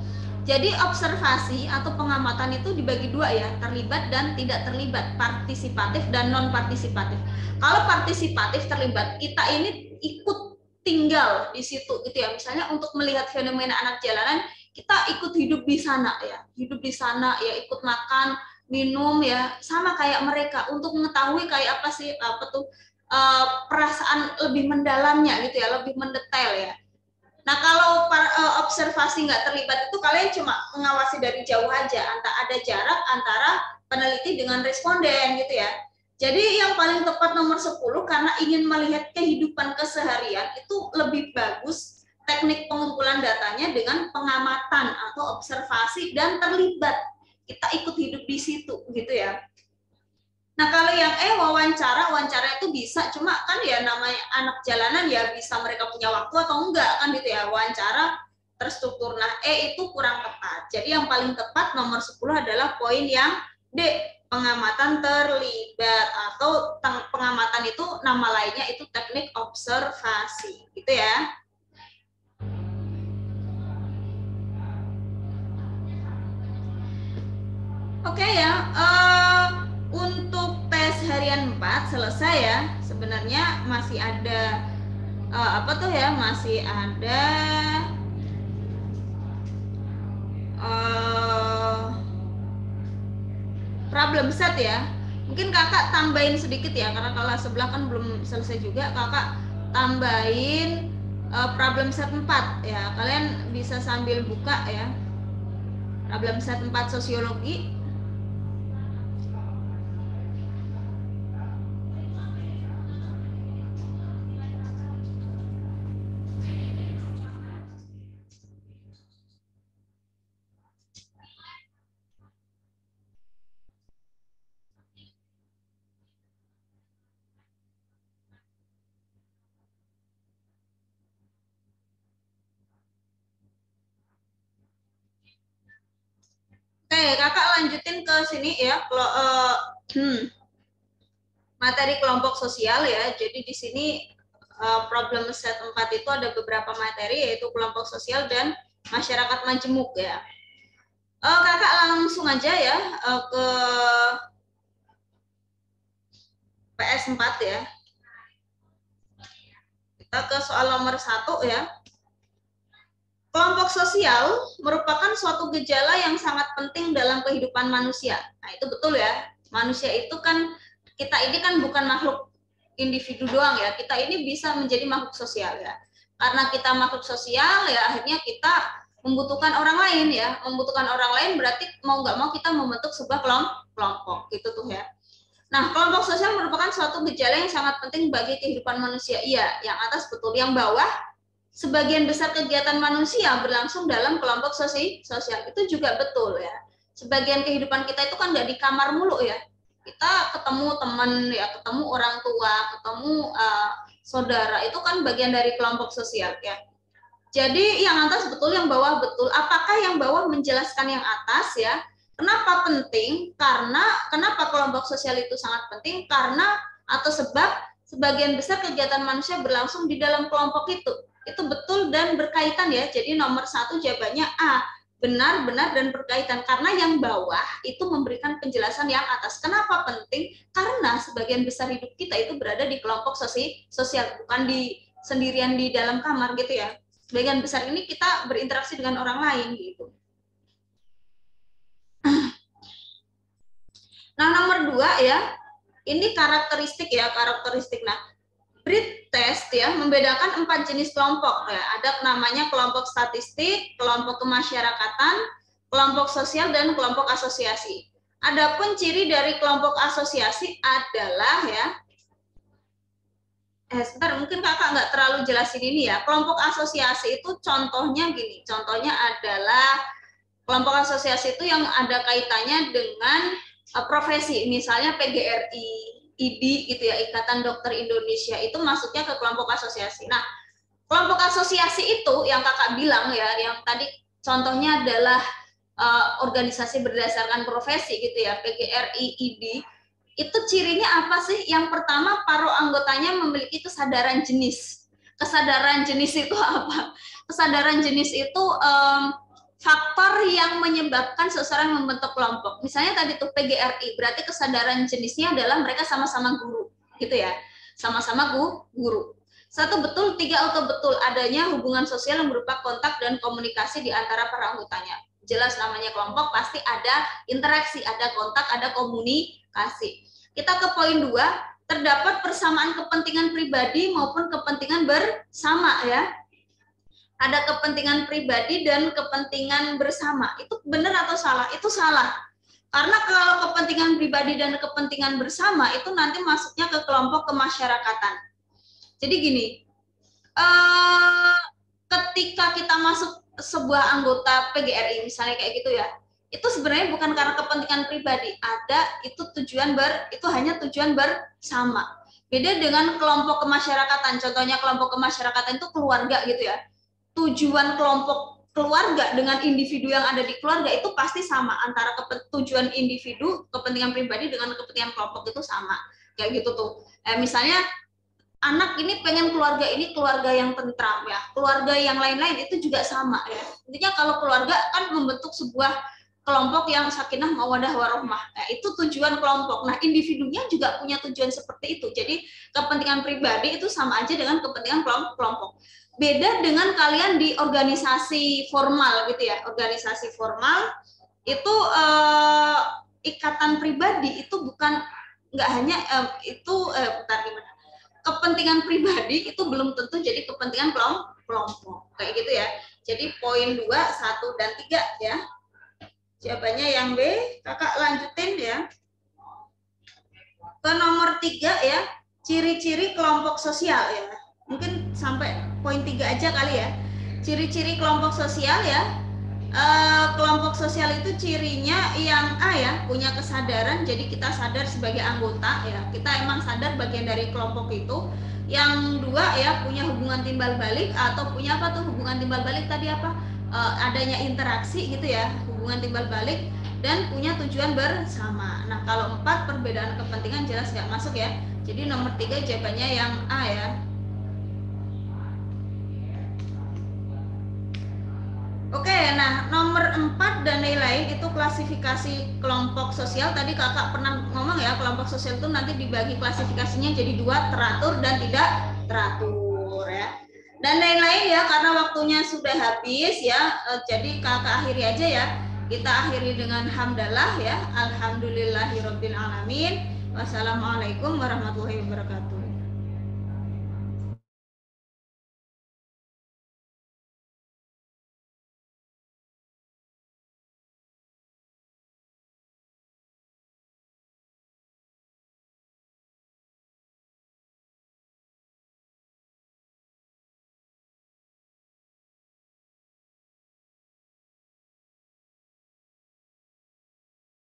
Jadi observasi atau pengamatan itu dibagi dua ya, terlibat dan tidak terlibat, partisipatif dan non partisipatif. Kalau partisipatif terlibat, kita ini ikut tinggal di situ gitu ya. Misalnya untuk melihat fenomena anak jalanan, kita ikut hidup di sana ya, ikut makan, minum ya, sama kayak mereka, untuk mengetahui kayak apa sih apa tuh perasaan lebih mendalamnya gitu ya, lebih mendetail ya. Nah, kalau observasi nggak terlibat itu kalian cuma mengawasi dari jauh aja, ada jarak antara peneliti dengan responden gitu ya. Jadi yang paling tepat nomor 10, karena ingin melihat kehidupan keseharian, itu lebih bagus teknik pengumpulan datanya dengan pengamatan atau observasi dan terlibat. Kita ikut hidup di situ gitu ya. Nah, kalau yang wawancara itu bisa, cuma kan ya namanya anak jalanan ya, bisa mereka punya waktu atau enggak kan gitu ya, wawancara terstruktur. Nah, itu kurang tepat. Jadi yang paling tepat nomor 10 adalah poin yang D, pengamatan terlibat, atau pengamatan itu nama lainnya itu teknik observasi gitu ya. Oke ya, untuk tes harian 4 selesai ya. Sebenarnya masih ada apa tuh ya, masih ada problem set ya. Mungkin kakak tambahin sedikit ya, karena kelas sebelah kan belum selesai juga. Kakak tambahin problem set 4 ya. Kalian bisa sambil buka ya. Problem set 4 sosiologi. Oke, kakak lanjutin ke sini ya. Materi kelompok sosial ya. Jadi di sini problem set 4 itu ada beberapa materi, yaitu kelompok sosial dan masyarakat majemuk ya. Kakak langsung aja ya ke PS 4 ya. Kita ke soal nomor 1 ya. Kelompok sosial merupakan suatu gejala yang sangat penting dalam kehidupan manusia. Nah, itu betul ya. Manusia itu kan, kita ini kan bukan makhluk individu doang ya. Kita ini bisa menjadi makhluk sosial ya. Karena kita makhluk sosial ya, akhirnya kita membutuhkan orang lain ya. Membutuhkan orang lain berarti mau nggak mau kita membentuk sebuah kelompok. Itu tuh ya. Nah, kelompok sosial merupakan suatu gejala yang sangat penting bagi kehidupan manusia. Iya, yang atas betul. Yang bawah, sebagian besar kegiatan manusia berlangsung dalam kelompok sosial. Itu juga betul ya. Sebagian kehidupan kita itu kan nggak di kamar mulu ya. Kita ketemu teman ya, ketemu orang tua, ketemu saudara, itu kan bagian dari kelompok sosial ya. Jadi yang atas betul, yang bawah betul. Apakah yang bawah menjelaskan yang atas ya? Kenapa penting? Karena kenapa kelompok sosial itu sangat penting? Karena atau sebab sebagian besar kegiatan manusia berlangsung di dalam kelompok itu. Itu betul dan berkaitan ya. Jadi nomor 1 jawabannya A, benar, dan berkaitan. Karena yang bawah itu memberikan penjelasan yang atas. Kenapa penting? Karena sebagian besar hidup kita itu berada di kelompok sosial, bukan di sendirian di dalam kamar gitu ya. Sebagian besar ini kita berinteraksi dengan orang lain gitu. Nah, nomor 2 ya, ini karakteristik ya, karakteristik. Nah, Breed test ya membedakan 4 jenis kelompok ya. Ada namanya kelompok statistik, kelompok kemasyarakatan, kelompok sosial, dan kelompok asosiasi. Adapun ciri dari kelompok asosiasi adalah ya, sebentar, mungkin kakak nggak terlalu jelasin ini ya. Kelompok asosiasi itu contohnya gini, contohnya adalah kelompok asosiasi itu yang ada kaitannya dengan profesi, misalnya PGRI, ID gitu ya, Ikatan Dokter Indonesia, itu masuknya ke kelompok asosiasi. Nah, kelompok asosiasi itu yang kakak bilang ya, yang tadi contohnya adalah organisasi berdasarkan profesi gitu ya, PGRI, ID, itu cirinya apa sih? Yang pertama, para anggotanya memiliki kesadaran jenis. Kesadaran jenis itu apa? Kesadaran jenis itu faktor yang menyebabkan seseorang membentuk kelompok. Misalnya tadi tuh PGRI, berarti kesadaran jenisnya adalah mereka sama-sama guru, gitu ya. Sama-sama guru. 1 betul, 3 auto betul, adanya hubungan sosial yang berupa kontak dan komunikasi di antara para anggotanya. Jelas namanya kelompok pasti ada interaksi, ada kontak, ada komunikasi. Kita ke poin 2, terdapat persamaan kepentingan pribadi maupun kepentingan bersama ya. Ada kepentingan pribadi dan kepentingan bersama. Itu benar atau salah? Itu salah. Karena kalau kepentingan pribadi dan kepentingan bersama itu nanti masuknya ke kelompok kemasyarakatan. Jadi gini, ketika kita masuk sebuah anggota PGRI misalnya kayak gitu ya, itu sebenarnya bukan karena kepentingan pribadi, itu hanya tujuan bersama. Beda dengan kelompok kemasyarakatan. Contohnya kelompok kemasyarakatan itu keluarga gitu ya. Tujuan kelompok keluarga dengan individu yang ada di keluarga itu pasti sama, antara tujuan individu, kepentingan pribadi dengan kepentingan kelompok itu sama, kayak gitu tuh. Misalnya anak ini pengen keluarga ini keluarga yang tentram ya, keluarga yang lain-lain itu juga sama ya. Intinya kalau keluarga kan membentuk sebuah kelompok yang sakinah mawadah warohmah. Nah, itu tujuan kelompok. Nah, individunya juga punya tujuan seperti itu. Jadi kepentingan pribadi itu sama aja dengan kepentingan kelompok. Beda dengan kalian di organisasi formal gitu ya. Organisasi formal itu ikatan pribadi itu bukan, nggak hanya kepentingan pribadi itu belum tentu jadi kepentingan kelompok kayak gitu ya. Jadi poin 2, 1 dan 3 ya. Jawabannya yang B. Kakak lanjutin ya. Ke nomor 3 ya. Ciri-ciri kelompok sosial ya. Mungkin sampai poin 3 aja kali ya. Ciri-ciri kelompok sosial ya. Kelompok sosial itu cirinya yang A ya, punya kesadaran, jadi kita sadar sebagai anggota ya, kita emang sadar bagian dari kelompok itu. Yang 2 ya, punya hubungan timbal balik, atau punya apa tuh hubungan timbal balik tadi apa, adanya interaksi gitu ya, hubungan timbal balik, dan punya tujuan bersama. Nah, kalau 4 perbedaan kepentingan jelas nggak masuk ya, jadi nomor 3 jawabannya yang A ya. Oke, nah nomor 4 dan nilai baik itu klasifikasi kelompok sosial. Tadi kakak pernah ngomong ya, kelompok sosial itu nanti dibagi klasifikasinya jadi 2, teratur dan tidak teratur ya. Dan lain-lain ya, karena waktunya sudah habis ya, jadi kakak akhiri aja ya. Kita akhiri dengan hamdalah ya. Alhamdulillahirabbil alamin. Wassalamualaikum warahmatullahi wabarakatuh.